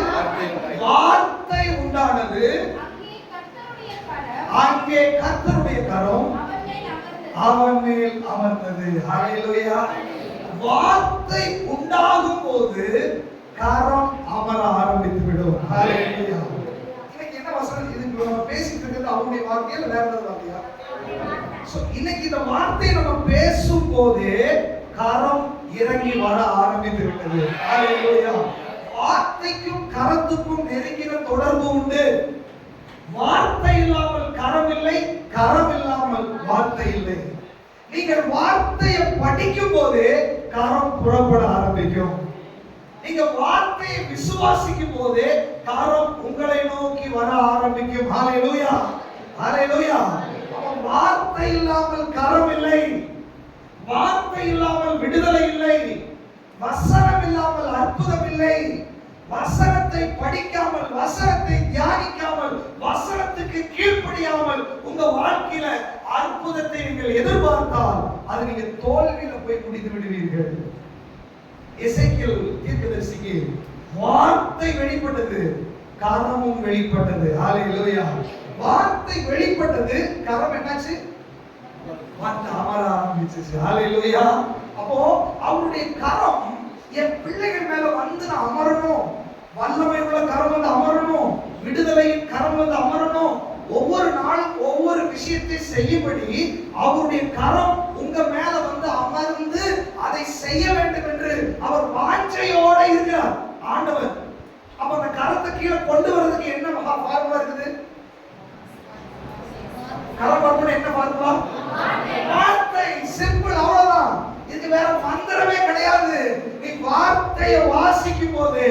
வார்த்தை உண்டானது. அங்கே கர்த்தருடைய கரம் அவன் மேல் அமர்ந்தது. ஹalleluya. வார்த்தை உண்டாகும் போது கரம் அமர ஆரம்பித்து விடும். ஹalleluya. இன்னைக்கு என்ன வசனம் இது நம்ம பேசிட்டு இருக்கிறது? அவருடைய வார்த்தையா இல்ல வேற ஏதாவது வார்த்தையா? சோ இன்னைக்கு இந்த வார்த்தை நம்ம பேசும் போது கரம் இறங்கி வர ஆரம்பித்து விட்டது. ஹalleluya. வார்த்தைக்கும் கரத்துக்கும் நெருங்கின தொடர்பு உண்டு. வார்த்தை இல்லாமல் கரம் இல்லை, கரம் இல்லாமல் வார்த்தை இல்லை. நீங்கள் வார்த்தையை படிக்கும் போது கரம் புறப்பட ஆரம்பிக்கும். நீங்க வார்த்தையை விசுவாசிக்கும் போது கரம் உங்களை நோக்கி வர ஆரம்பிக்கும். ஹalleluya ஹalleluya. வார்த்தை இல்லாமல் கரம் இல்லை, வார்த்தை இல்லாமல் விடுதலை இல்லை, வசனம் இல்லாமல் அற்புதம் இல்லை. வசனத்தை படிக்காமல், வசனத்தை தியானிக்காமல், வசனத்துக்கு கீழ்ப்படியாமல் உங்க வாழ்க்கையில அற்புதத்தை நீங்கள் எதிர்பார்த்தால் அது நீங்க தோல்வியில போய் முடித்து விடுவீர்கள். எசேக்கியேல் தீர்க்கதரிசிக்கு வார்த்தை வெளிப்பட்டது, கரமும் வெளிப்பட்டது. ஹalleluya. வார்த்தை வெளிப்பட்டது, கரம் என்னாச்சு? வார்த்தை அமர ஆரம்பிச்சிச்சு. ஹalleluya. அப்போ அவருடைய கரம் என் பிள்ளைகள் மேல வந்து நான் அமரணும், வல்லமை உள்ள கரம் வந்து அமரணும், விடுதலையின் கரம் வந்து அமரணும். ஒவ்வொரு நாளும் ஒவ்வொரு விஷயத்தை செய்யும்படி அவருடைய கரம் உங்க மேல வந்து அமர்ந்து அதை செய்ய வேண்டும் என்று அவர் வாஞ்சையோட இருக்கிறார் ஆண்டவர். அப்ப அந்த கரத்தை கீழே கொண்டு வரதுக்கு என்ன ஃபார்முலா இருக்குது? கரம் வரணும் என்ன ஃபார்முலா? வார்த்தை. சிம்பிள், அவ்வளவுதான். இதுக்கு வேற மந்திரமே கிடையாது. நீ வார்த்தையை வாசிக்கும் போது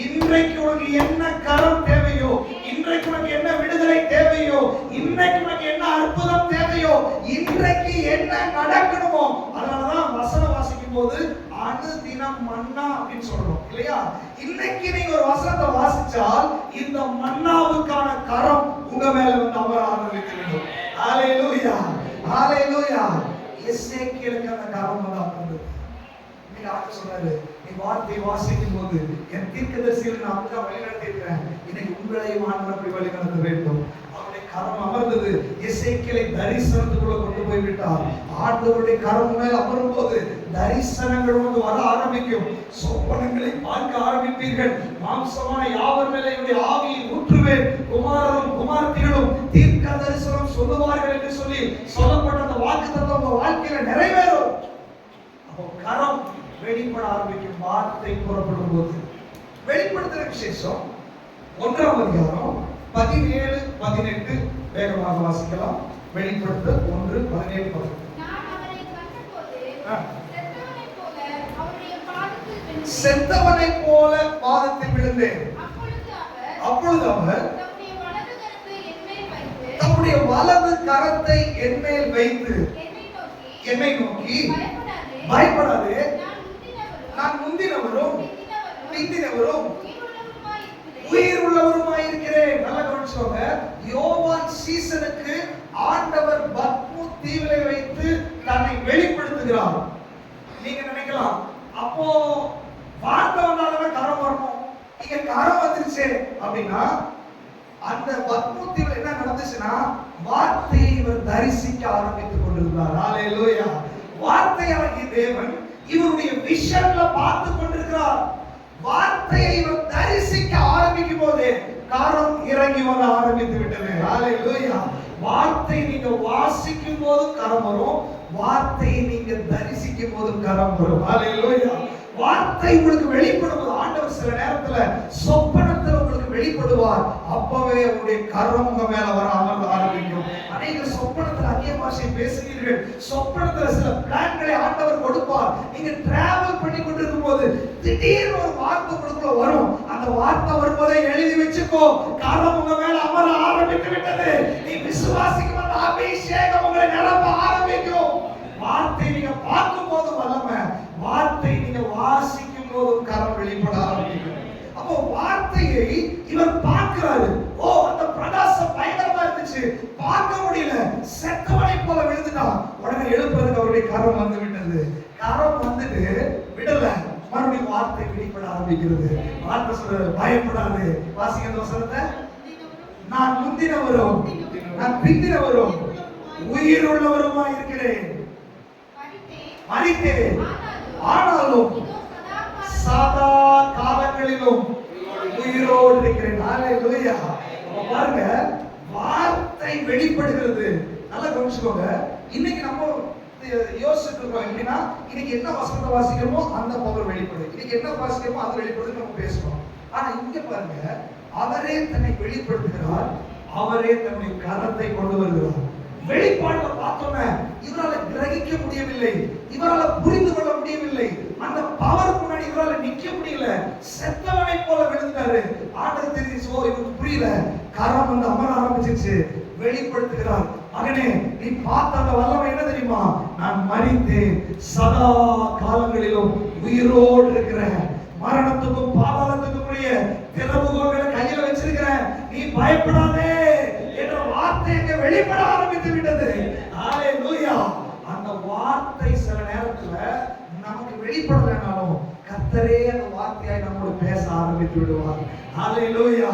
இன்றைக்கு உனக்கு என்ன கரம் தேவையோ, இன்றைக்கு உனக்கு என்ன விடுதலை தேவையோ, இன்றைக்கு உனக்கு என்ன அற்புதம் தேவையோ, இன்றைக்கு என்ன நடக்கணுமோ, அதனாலதான் வசனம் வாசிக்கும் போது அனுதினம் மன்னா அப்படின்னு சொல்றோம் இல்லையா? இன்னைக்கு நீங்க ஒரு வசனத்தை வாசிச்சால் இந்த மன்னாவுக்கான கரம் உங்க மேல வந்து அமர ஆரம்பிக்கிறது. ஹalleluya ஹalleluya. எசேக்கியேலுக்கு அந்த கரம் வந்து அமர்ந்தது. இன்னைக்கு ஆண்டவர் சொல்றாரு, நீ வார்த்தையை வாசிக்கும் போது என் தீர்க்கதரிசிகளை நான் அப்படிதான் வழிநடத்தி இருக்கிறேன், இன்னைக்கு உங்களையும் ஆண்டவர் அப்படி வழிநடத்த வேண்டும். அவருடைய கரம் அமர்ந்தது. எசேக்கியேலை தரிசனத்துக்குள்ள கொண்டு போய் விட்டார். ஆண்டவருடைய கரம் மேல் அமரும் போது தரிசனங்கள் வந்து வர ஆரம்பிக்கும். சொப்பனங்களை பார்க்க ஆரம்பிப்பீர்கள். மாம்சமான யாவர் மேலே என்னுடைய ஆவியை ஊற்றுவேன், குமாரரும் குமாரத்திகளும் தீர்க்க தரிசனம் சொல்லுவார்கள் என்று சொல்லி சொல்லப்பட்ட அந்த வாக்குத்தத்தம் உங்க வாழ்க்கையில நிறைவேறும். அப்போ கரம் வெளிப்பட ஆரம்பிக்கும். வார்த்தை புறப்படும் போது வெளிப்படுத்துற விசேஷம் 1ஆம் அதிகாரம் 17, 18 வேகமாக வாசிக்கலாம். வெளிப்படுத்தல் 1:17. நான் அவரை கண்டபோது செத்தவனைப் போல பாதத்தில் விழுந்தேன். அப்பொழுது அவர் தம்முடைய வலது கரத்தை என் மேல் வைத்து என்னை நோக்கி, பயப்படாதே, நான் முந்தினவரும் பிந்தினவரும் நீங்க நினைக்கலாம் அப்போ வார்த்தை வந்தாலும் கரம் வரணும், இங்க கரம் வந்துருச்சு அப்படின்னா அந்த பத்மூத்தியில் என்ன நடந்துச்சுன்னா வார்த்தையை இவர் தரிசிக்க ஆரம்பித்துக் கொண்டிருந்தார். ஹalleluya. வார்த்தையாகிய தேவன் இவருடைய விஷன்ல பார்த்து கொண்டிருக்கிறார். வார்த்தையை இவர் தரிசிக்க ஆரம்பிக்கும் போதே கரம் இறங்கி வர ஆரம்பித்து விட்டது. ஹalleluya. வார்த்தை நீங்க வாசிக்கும் போது கரம் வரும், வார்த்தையை நீங்க தரிசிக்கும் போது கரம் வரும். ஹalleluya. வார்த்தை உங்களுக்கு வெளிப்படும் போது ஆண்டவர் சில நேரத்துல சொப்பனத்துல உங்களுக்கு வெளிப்படுவார். அப்பவே உங்களுடைய கரம் உங்க மேல வர அமர்ந்து ஆரம்பிக்கும். அநேக சொப்பனத்துல அந்நிய பாஷை பேசுவீர்கள். சொப்பனத்துல சில பிளான்களை ஆண்டவர் கொடுப்பார். நீங்க டிராவல் பண்ணி கொண்டிருக்கும் போது திடீர்னு ஒரு வார்த்தை உங்களுக்குள்ள வரும். அந்த வார்த்தை வரும்போதே எழுதி வச்சுக்கோ, கரம் உங்க மேல அமர ஆரம்பித்து விட்டது. நீ விசுவாசிக்கும் அந்த அபிஷேகம் உங்களை நிரப்ப ஆரம்பிக்கும். வார்த்தை நீங்க பார்க்கும் போது வல்லமை, வார்த்தை நீங்க வாசிக்கும் போதும் கரம் வெளிப்பட ஆரம்பிக்கும். அப்போ வார்த்தையை இவர் பார்க்கிறாரு. ஓ, அந்த பிரகாசம் பயங்கரமா இருந்துச்சு, பார்க்க முடியல, செத்தவனை போல விழுந்துட்டான். உடனே எழுப்புறதுக்கு அவருடைய கரம் வந்து விட்டது. கரம் வந்துட்டு விடல, மறுபடியும் வார்த்தை வெளிப்பட ஆரம்பிக்கிறது. வார்த்தை சொல்றது, பயப்படாது. வாசிக்க அந்த வசனத்தை, நான் முந்தினவரும் நான் பிந்தினவரும் உயிருள்ளவருமா இருக்கிறேன், மரித்தேன், ஆனாலும் சதா காலங்களிலும் உயிரோடு இருக்கிறேன். ஹalleluya. பாருங்க, வார்த்தை வெளிப்படுகிறது. நல்லா கவனிச்சுக்கோங்க. இன்னைக்கு நம்ம யோசிச்சுட்டு இருக்கோம் எப்படின்னா, இன்னைக்கு என்ன வசனத்தை வாசிக்கிறோமோ அந்த பவர் வெளிப்படுது, இன்னைக்கு என்ன வாசிக்கிறோமோ அது வெளிப்படுது நம்ம பேசுறோம். ஆனா இங்க பாருங்க, அவரே தன்னை வெளிப்படுத்துகிறார், அவரே தன்னுடைய கரத்தை கொண்டு வருகிறார். வெளிப்பாடுல பார்த்தோமே இவரால கிரகிக்க முடியவில்லை, இவரால புரிந்து கொள்ள முடியவில்லை, அந்த பவர் முன்னாடி இவரால நிக்க முடியல, செத்தவனை போல விழுந்தாரு. ஆண்டவர் தெரிஞ்சு, ஓ இவருக்கு புரியல, கரம் வந்து அமர ஆரம்பிச்சிருச்சு. வெளிப்படுத்துகிறார், மகனே நீ பார்த்த அந்த வல்லமை என்ன தெரியுமா, நான் மரித்தேன், சதா காலங்களிலும் உயிரோடு இருக்கிறேன், மரணத்துக்கும் பாதாளத்துக்கும் உரிய திறவுகோல்களை கையில வச்சிருக்கிறேன், நீ பயப்படாதே என்ற வார்த்தை அங்க வெளிப்பட ஆரம்பித்து விட்டது. ஹalleluya. அந்த வார்த்தை சில நேரத்துல நமக்கு வெளிப்படலனாலும் கர்த்தரே அந்த வார்த்தையாய் நம்மோடு பேச ஆரம்பித்து விடுவார். ஹalleluya.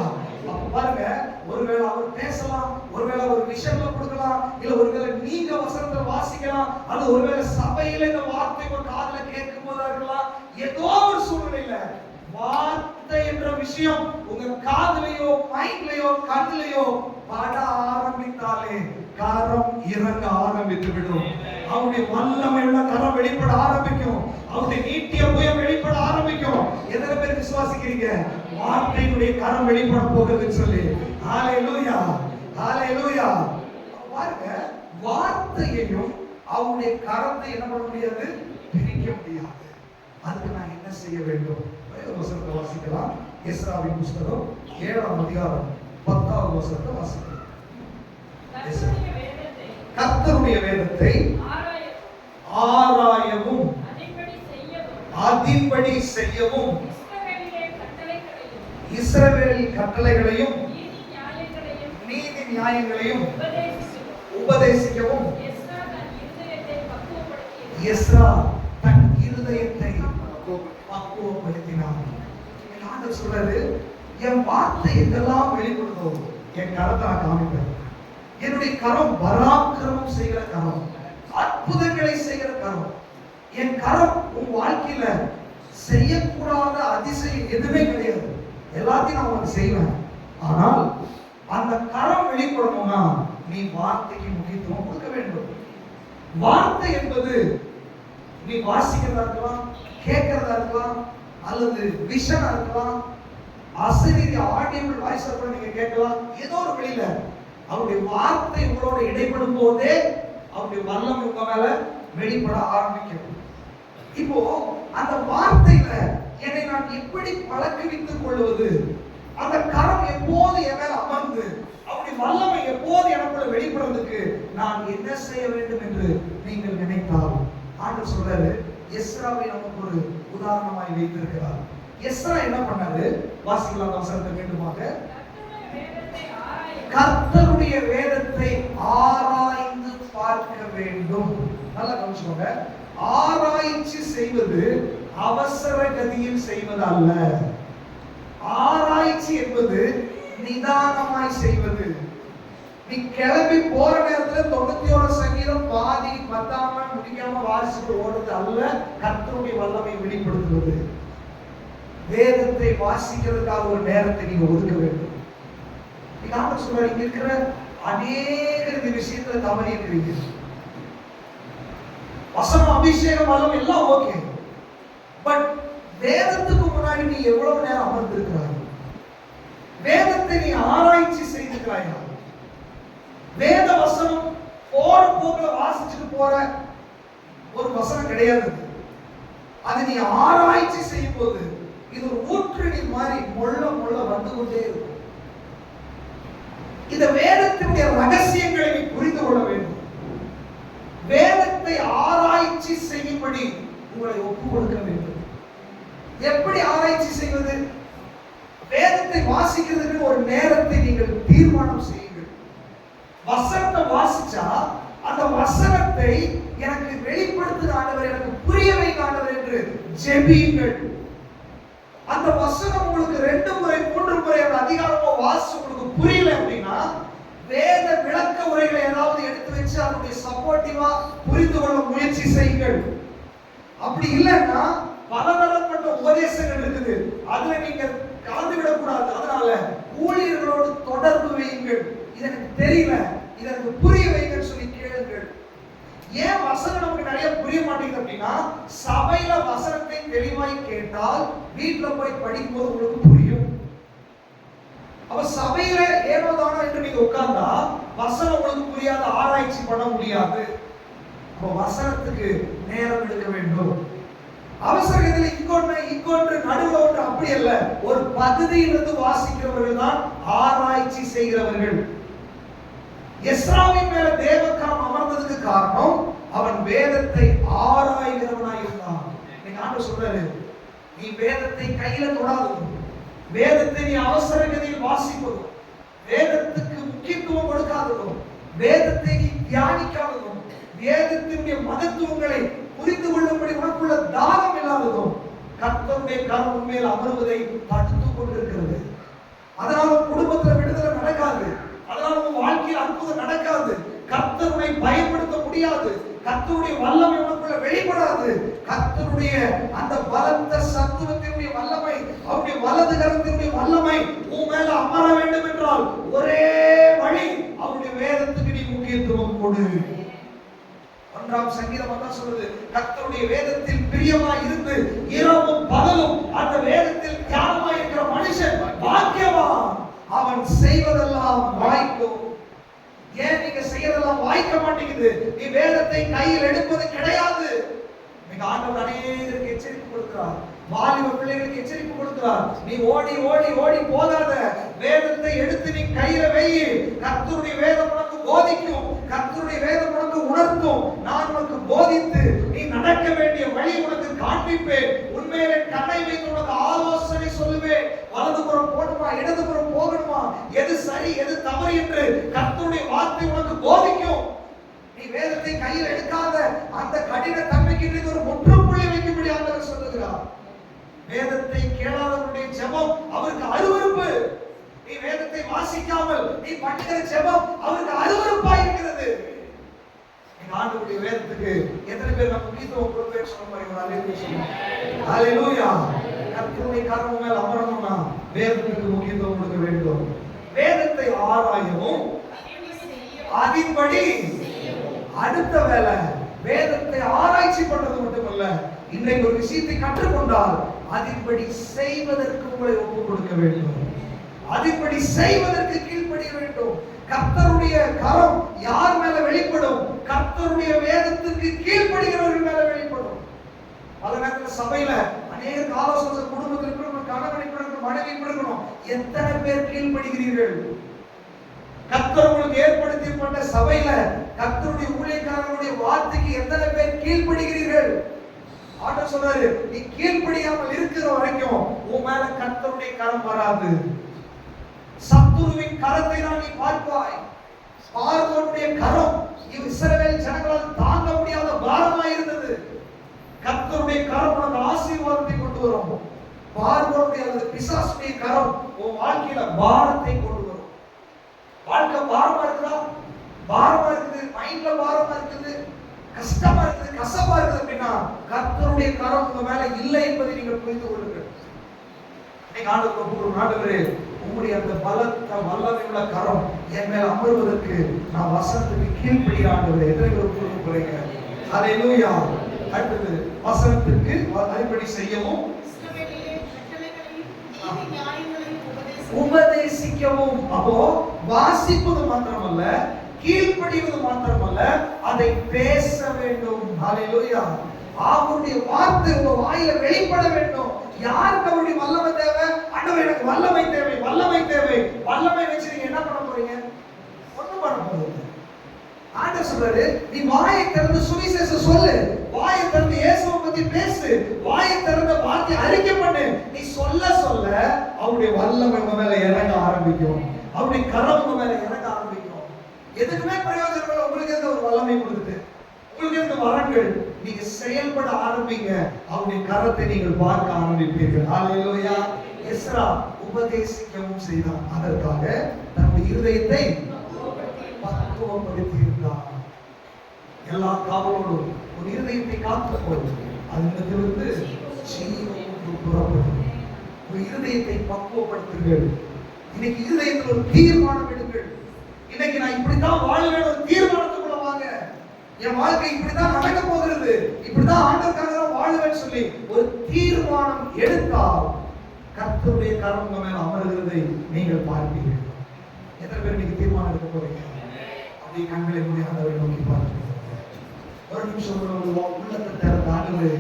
அப்ப பாருங்க, ஒருவேளை அவர் பேசலாம், ஒருவேளை அவர் விஷயங்களை கொடுக்கலாம், இல்ல ஒருவேளை நீங்க வசனத்தை வாசிக்கலாம், அது ஒருவேளை சபையில இந்த வார்த்தை ஒரு காதுல கேட்கும் போதா இருக்கலாம், ஏதோ ஒரு சூழ்நிலையில வார்த்தை என்ற விஷயம் உங்க காதுலயோ மைண்ட்லயோ கண்ணுலயோ பட ஆரம்பித்தாலே கரம் இறங்க ஆரம்பித்து விடும். அவருடைய வல்லமை உள்ள கரம் வெளிப்பட ஆரம்பிக்கும், அவருடைய நீட்டிய புயம் வெளிப்பட ஆரம்பிக்கும். எத்தனை பேர் விசுவாசிக்கிறீங்க வார்த்தையினுடைய கரம் வெளிப்பட போகுதுன்னு சொல்லி? ஹalleluya, ஹalleluya. பாருங்க, வார்த்தையையும் அவருடைய கரத்தை என்ன பண்ண முடியாது, பிரிக்க முடியாது. அதுக்கு நான் என்ன செய்ய வேண்டும்? வசனத்தை வாசிக்கலாம். எஸ்ராவின் புத்தகம் 7ஆம் அதிகாரம் 10ஆவது வசனத்தை வாசிக்கலாம். கர்த்தருடைய வேதத்தை ஆராயவும் அதின்படி செய்யவும் இஸ்ரவேல் கட்டளைகளையும் நீதி நியாயங்களையும் உபதேசிக்கவும் எஸ்ரா தன் இருதயத்தை பக்குவப்படுத்தினார். ஆண்டவர் சொல்றாரு, என் வார்த்தை எதெல்லாம் வெளிப்படுதோ என் கரத்தை நான் காமிப்பேன். என்னுடைய கரம் பராக்கிரமம் செய்கிற கரம், அற்புதங்களை செய்கிற கரம். என் கரம் உன் வாழ்க்கையில செய்யக்கூடாத அதிசயம் எதுவுமே கிடையாது, எல்லாத்தையும் நான் உனக்கு செய்வேன். ஆனால் அந்த கரம் வெளிப்படணும்னா நீ வார்த்தைக்கு முக்கியத்துவம் கொடுக்க வேண்டும். வார்த்தை என்பது நீ வாசிக்கிறதா இருக்கலாம், கேட்கிறதா இருக்கலாம், அல்லது விஷனா இருக்கலாம், அசரீரி ஆடியபிள் வாய்ஸ் கூட நீங்க கேட்கலாம். ஏதோ ஒரு வழியில அவருடைய வார்த்தை உங்களோட இடைப்படும் போதே அவருடைய வல்லமை உங்க மேல வெளிப்பட ஆரம்பிக்கும். இப்போ அந்த வார்த்தையில என்னை நான் எப்படி பழக்குவித்துக் கொள்வது, அந்த கரம் எப்போது என் மேல அமர்ந்து அவருடைய வல்லமை எப்போது எனக்குள்ள வெளிப்படுறதுக்கு நான் என்ன செய்ய வேண்டும் என்று நீங்கள் நினைத்தால், ஆண்டவர் சொல்றாரு, எஸ்ராவை நமக்கு ஒரு உதாரணமாய் வைத்திருக்கிறார். எஸ்ரா என்ன பண்ணாரு? வாசிக்கலாம் வசனத்தை மீண்டுமாக. கர்த்தருடைய வேதத்தை ஆராய்ந்து பார்க்க வேண்டும். நல்லா கவனிச்சுக்கோங்க. ஆராய்ச்சி என்பது அவசர கதியில் செய்வது அல்ல. ஆராய்ச்சி என்பது நிதானமாய் செய்வது. நீ கிளம்பி போற நேரத்துல 91 சங்கீதம் பாதி பத்தாம முடிக்காம வாசிச்சுட்டு ஓடுறது அல்ல கர்த்தருடைய வல்லமை வெளிப்படுத்துவது. வேதத்தை வாசிக்கிறதுக்காக ஒரு நேரத்தை நீங்க ஒதுக்க வேண்டும். நீங்க சொல்றாரு, இங்க இருக்கிற அநேக இந்த விஷயத்துல தவறி இருக்கிறீங்க. வசனம், அபிஷேகம், வல்லம் எல்லாம் ஓகே, பட் வேதத்துக்கு முன்னாடி நீ எவ்வளவு நேரம் அமர்ந்திருக்கிறாய்? வேதத்தை நீ ஆராய்ச்சி செய்திருக்கிறாயா? வேத வசனம் போற போக்குல வாசிச்சுட்டு போற ஒரு வசனம் கிடையாது. அது நீ ஆராய்ச்சி செய்யும் போது இது ஒரு ஊற்றுணி மாதிரி மொள்ள மொள்ள வந்து கொண்டே இருக்கும். இந்த வேதத்தினுடைய ரகசியங்களை நீ புரிந்து கொள்ள வேண்டும். வேதத்தை ஆராய்ச்சி செய்யும்படி உங்களை ஒப்பு கொடுக்க வேண்டும். எப்படி ஆராய்ச்சி செய்வது? வேதத்தை வாசிக்கிறதுக்கு ஒரு நேரத்தை நீங்கள் தீர்மானம் செய்யுங்கள். வசனத்தை வாசிச்சா அந்த வசனத்தை எனக்கு வெளிப்படுத்துகிற ஆண்டவர், எனக்கு புரிய வைக்க ஆண்டவர் என்று ஜெபியுங்கள். அந்த வசனம் உங்களுக்கு 2 முறை 3 முறை அந்த அதிகாரமா வாசிச்சு உங்களுக்கு புரியல அப்படின்னா வேத விளக்க உரைகளை ஏதாவது எடுத்து வச்சு அதனுடைய சப்போர்ட்டிவா புரிந்து கொள்ள முயற்சி செய்யுங்கள். அப்படி இல்லைன்னா பலதரப்பட்ட உபதேசங்கள் இருக்குது, அதுல நீங்க கலந்து விடக்கூடாது. அதனால ஊழியர்களோடு தொடர்பு வையுங்கள். இது எனக்கு தெரியல, இது எனக்கு புரிய வைங்கன்னு சொல்லி கேளுங்கள். ஏன் வசனம் நமக்கு நிறைய புரிய மாட்டேங்குது அப்படின்னா சபையில வசனத்தை தெளிவாய் கேட்டால் வீட்டுல போய் படிக்கும்போது உங்களுக்கு புரியும். அப்ப சபையில ஏனோதானோ என்று நீங்க உட்கார்ந்தா வசனம் உங்களுக்கு புரியாத, ஆராய்ச்சி பண்ண முடியாது. அப்ப வசனத்துக்கு நேரம் எடுக்க வேண்டும். அவசரத்தில் இங்கொன்று நடுவுல ஒன்று அப்படி அல்ல. ஒரு பகுதியிலிருந்து வாசிக்கிறவர்கள் தான் ஆராய்ச்சி செய்கிறவர்கள். எஸ்ராவின் மேல தேவக்கரம் அமர்ந்ததுக்கு காரணம் அவன் வேதத்தை ஆராய்கிறவனாய் இருந்தான். நீங்க ஆண்டவர் சொல்றாரு, நீ வேதத்தை கையில தொடாததும், வேதத்தை நீ அவசர கதியில் வாசிப்பதும், வேதத்துக்கு முக்கியத்துவம் கொடுக்காததும், வேதத்தை நீ தியானிக்காததும், வேதத்தினுடைய மகத்துவங்களை புரிந்து கொள்ளும்படி உனக்குள்ள தாகம் இல்லாததும் கர்த்தருடைய கரம் உண்மையில் அமருவதை தடுத்துக் கொண்டிருக்கிறது. அதனால குடும்பத்துல விடுதலை நடக்காது, அதனால உன் வாழ்க்கையில் அற்புதம் நடக்காது, கர்த்தரை பயன்படுத்த முடியாது, கர்த்தருடைய வல்லமை உனக்குள்ள வெளிப்படாது. கர்த்தருடைய அந்த பலத்த சத்துவத்தினுடைய வல்லமை, அவருடைய வலது கரத்தினுடைய வல்லமை உன் மேல அமர வேண்டும் என்றால் ஒரே வழி, அவருடைய வேதத்துக்கு நீ முக்கியத்துவம் கொடு. 1ஆம் சங்கீதம் அதான் சொல்லுது, கர்த்தருடைய வேதத்தில் பிரியமாய் இருந்து இரவும் பகலும் அந்த வேதத்தில் தியானமாய் இருக்கிற மனுஷன் பாக்கியவான், அவன் செய்வதெல்லாம் வாய்க்கும். ஏன் நீங்க செய்யறதெல்லாம் வாய்க்க மாட்டேங்குது? நீ வேதத்தை கையில் எடுப்பது கிடையாது. நீங்க ஆண்டவர் அநேகருக்கு எச்சரிப்பு கொடுக்கிறார், வாலிப பிள்ளைகளுக்கு எச்சரிப்பு கொடுக்கிறார். நீ ஓடி ஓடி ஓடி போகாத, வேதத்தை எடுத்து நீ கையில வை. கர்த்தருடைய வேதம் உனக்கு போதிக்கும், கர்த்தருடைய வேதம் உனக்கு உணர்த்தும். நான் உனக்கு போதித்து நீ நடக்க வேண்டிய வழி உனக்கு காண்பிப்பேன். உண்மையிலே கண்ணை வைத்து உனக்கு ஆலோசனை சொல்லுவேன். வலதுபுறம் போகணுமா, இடதுபுறம் போகணுமா, எது சரி எது தவறு என்று கர்த்தருடைய வார்த்தை உனக்கு போதிக்கும். நீ வேதத்தை கையில் எடுக்காத அந்த கடின தன்மைக்கு ஒரு முற்றுப்புள்ளி வைக்கும்படி ஆண்டவர் சொல்லுகிறார். வேதத்தை கேளாதவருடைய ஜெபம் அவருக்கு அருவருப்பு. நீ வேதத்தை வாசிக்காமல் நீ பண்ணுகிற ஜெபம் அவருக்கு அருவருப்பாய் இருக்கிறது. ஆண்டவருடைய வேதத்துக்கு எத்தனை பேர் நம்ம முக்கியத்துவம் கொடுப்பேன்னு சொல்ல போறீங்க? ஹalleluya. கர்த்தருடைய கரம் மேல் அமரணும்னா வேதத்துக்கு முக்கியத்துவம் கொடுக்க வேண்டும். வேதத்தை ஆராயவும் அதின்படி அடுத்த வேலை வேதத்தை ஆராய்ச்சி பண்றது மட்டுமல்ல, இன்றைக்கு ஒரு விஷயத்தை கற்றுக்கொண்டால் அதின்படி செய்வதற்கு உங்களை ஒப்புக் கொடுக்க வேண்டும். அதின்படி செய்வதற்கு கீழ்ப்படிய வேண்டும். கர்த்தருடைய கரம் யார் மேல வெளிப்படும்? கர்த்தருடைய வேதத்துக்கு கீழ்ப்படுகிறவர்கள் மேல வெளிப்படும். பல நேரத்தில் சபையில அநேக ஆலோசனை, குடும்பத்தில் இருக்கணும், கணவனை கொடுக்கணும், மனைவி கொடுக்கணும். எத்தனை பேர் கீழ்ப்படுகிறீர்கள்? கர்த்தர் உங்களுக்கு ஏற்படுத்தப்பட்ட சபையில கர்த்தருடைய ஊழியக்காரர்களுடைய வார்த்தைக்கு எத்தனை பேர் கீழ்ப்படுகிறீர்கள்? ஆண்டவர் சொல்றாரு, நீ கீழ்ப்படியாமல் இருக்கிற வரைக்கும் உன் மேல கர்த்தருடைய கரம் வராது. சத்துருவின் கரத்தை தான் நீ பார்ப்பாய். பார்வோனுடைய கரம் இஸ்ரவேல் ஜனங்களால் தாங்க முடியாத பாரமாய் இருந்தது. கர்த்தருடைய கரம் உனக்கு ஆசீர்வாதத்தை கொண்டு வரும். பார்வோனுடைய அல்லது பிசாசுடைய கரம் உன் வாழ்க்கையில பாரத்தை கொண்டு வரும். வாழ்க்கை பாரமா இருக்குதா? பாரமா இருக்குது, மைண்ட்ல பாரமா இருக்குது, கஷ்டமா இருக்குது, கசப்பா இருக்குது அப்படின்னா கர்த்தருடைய கரம் உங்க மேல இல்லை என்பதை நீங்கள் புரிந்து கொள்ளுங்கள். நீங்க ஆண்டவரே உங்களுடைய அந்த பலத்த வல்லமையுள்ள கரம் என் மேல அமர்வதற்கு நான் வசனத்துக்கு கீழ்ப்படிய ஆண்டவரே எத்தனை பேர் புரிந்து போறீங்க? ஹல்லேலூயா. அடுத்தது வசனத்திற்கு அதன்படி செய்யவும் உபதேசிக்கவும். அப்போ வாசிப்பது மாத்திரமல்ல, கீழ்ப்படிவது மாத்திரமல்ல, அதை பேச வேண்டும். ஹல்லேலூயா. அவருடைய வார்த்தை உங்க வாயில வெளிப்பட வேண்டும். யாருக்கு அவருடைய வல்லமை தேவை? ஆண்டவரே எனக்கு வல்லமை தேவை, வல்லமை தேவை. வல்லமை வச்சு நீங்க என்ன பண்ண போறீங்க? ஒண்ணும் பண்ண போறது. ஆண்டவர் சொல்றாரு, நீ வாயை திறந்து சுவிசேஷம் சொல்லு, வாயை திறந்து இயேசுவை பத்தி பேசு, வாயை திறந்து வார்த்தை அறிக்கை பண்ணு. நீ சொல்ல சொல்ல அவருடைய வல்லமை உங்க மேல இறங்க ஆரம்பிக்கும். அவருடைய கரம் உங்க மேல இறங்க ஆரம்பிக்கும். எதுக்குமே பிரயோஜனம் இல்லை. உங்களுக்கு எந்த ஒரு வல்லமை கொடுக்குது, உங்களுக்கு எந்த வரங்கள், நீங்க செயல்பட ஆரம்பிங்க. அவருடைய கரத்தை நீங்கள் பார்க்க ஆரம்பிப்பீர்கள். ஹல்லேலூயா. எஸ்ரா உபதேசிக்கவும் செய்தான். அதற்காக தன்னுடைய இருதயத்தை பக்குவப்படுத்தி இருந்தார். எல்லா காவலோடும் ஒரு இருதயத்தை காத்துக்கொள், அதிலிருந்து ஜீவன் புறப்படும். ஒரு இருதயத்தை பக்குவப்படுத்துங்கள். இன்னைக்கு இருதயத்தில் ஒரு தீர்மானம் எடுங்கள். இன்னைக்கு நான் இப்படித்தான் வாழ்வேன் ஒரு தீர்மானத்துக்குள்ள வாங்க. என் வாழ்க்கை இப்படித்தான் நடக்க போகிறது, இப்படிதான் ஆண்டவருக்காக தான் வாழ்வேன்னு சொல்லி ஒரு தீர்மானம் எடுத்தால் கர்த்தருடைய கரம் உங்க மேல அமர்கிறதை நீங்கள் பார்ப்பீர்கள். எத்தனை பேர் இன்னைக்கு தீர்மானம் எடுக்க போறீங்க? அப்படியே கண்களை மூடி ஆண்டவரை நோக்கி பாருங்க. ஒரு நிமிஷம் உள்ளத்தை திறந்து ஆண்டவரே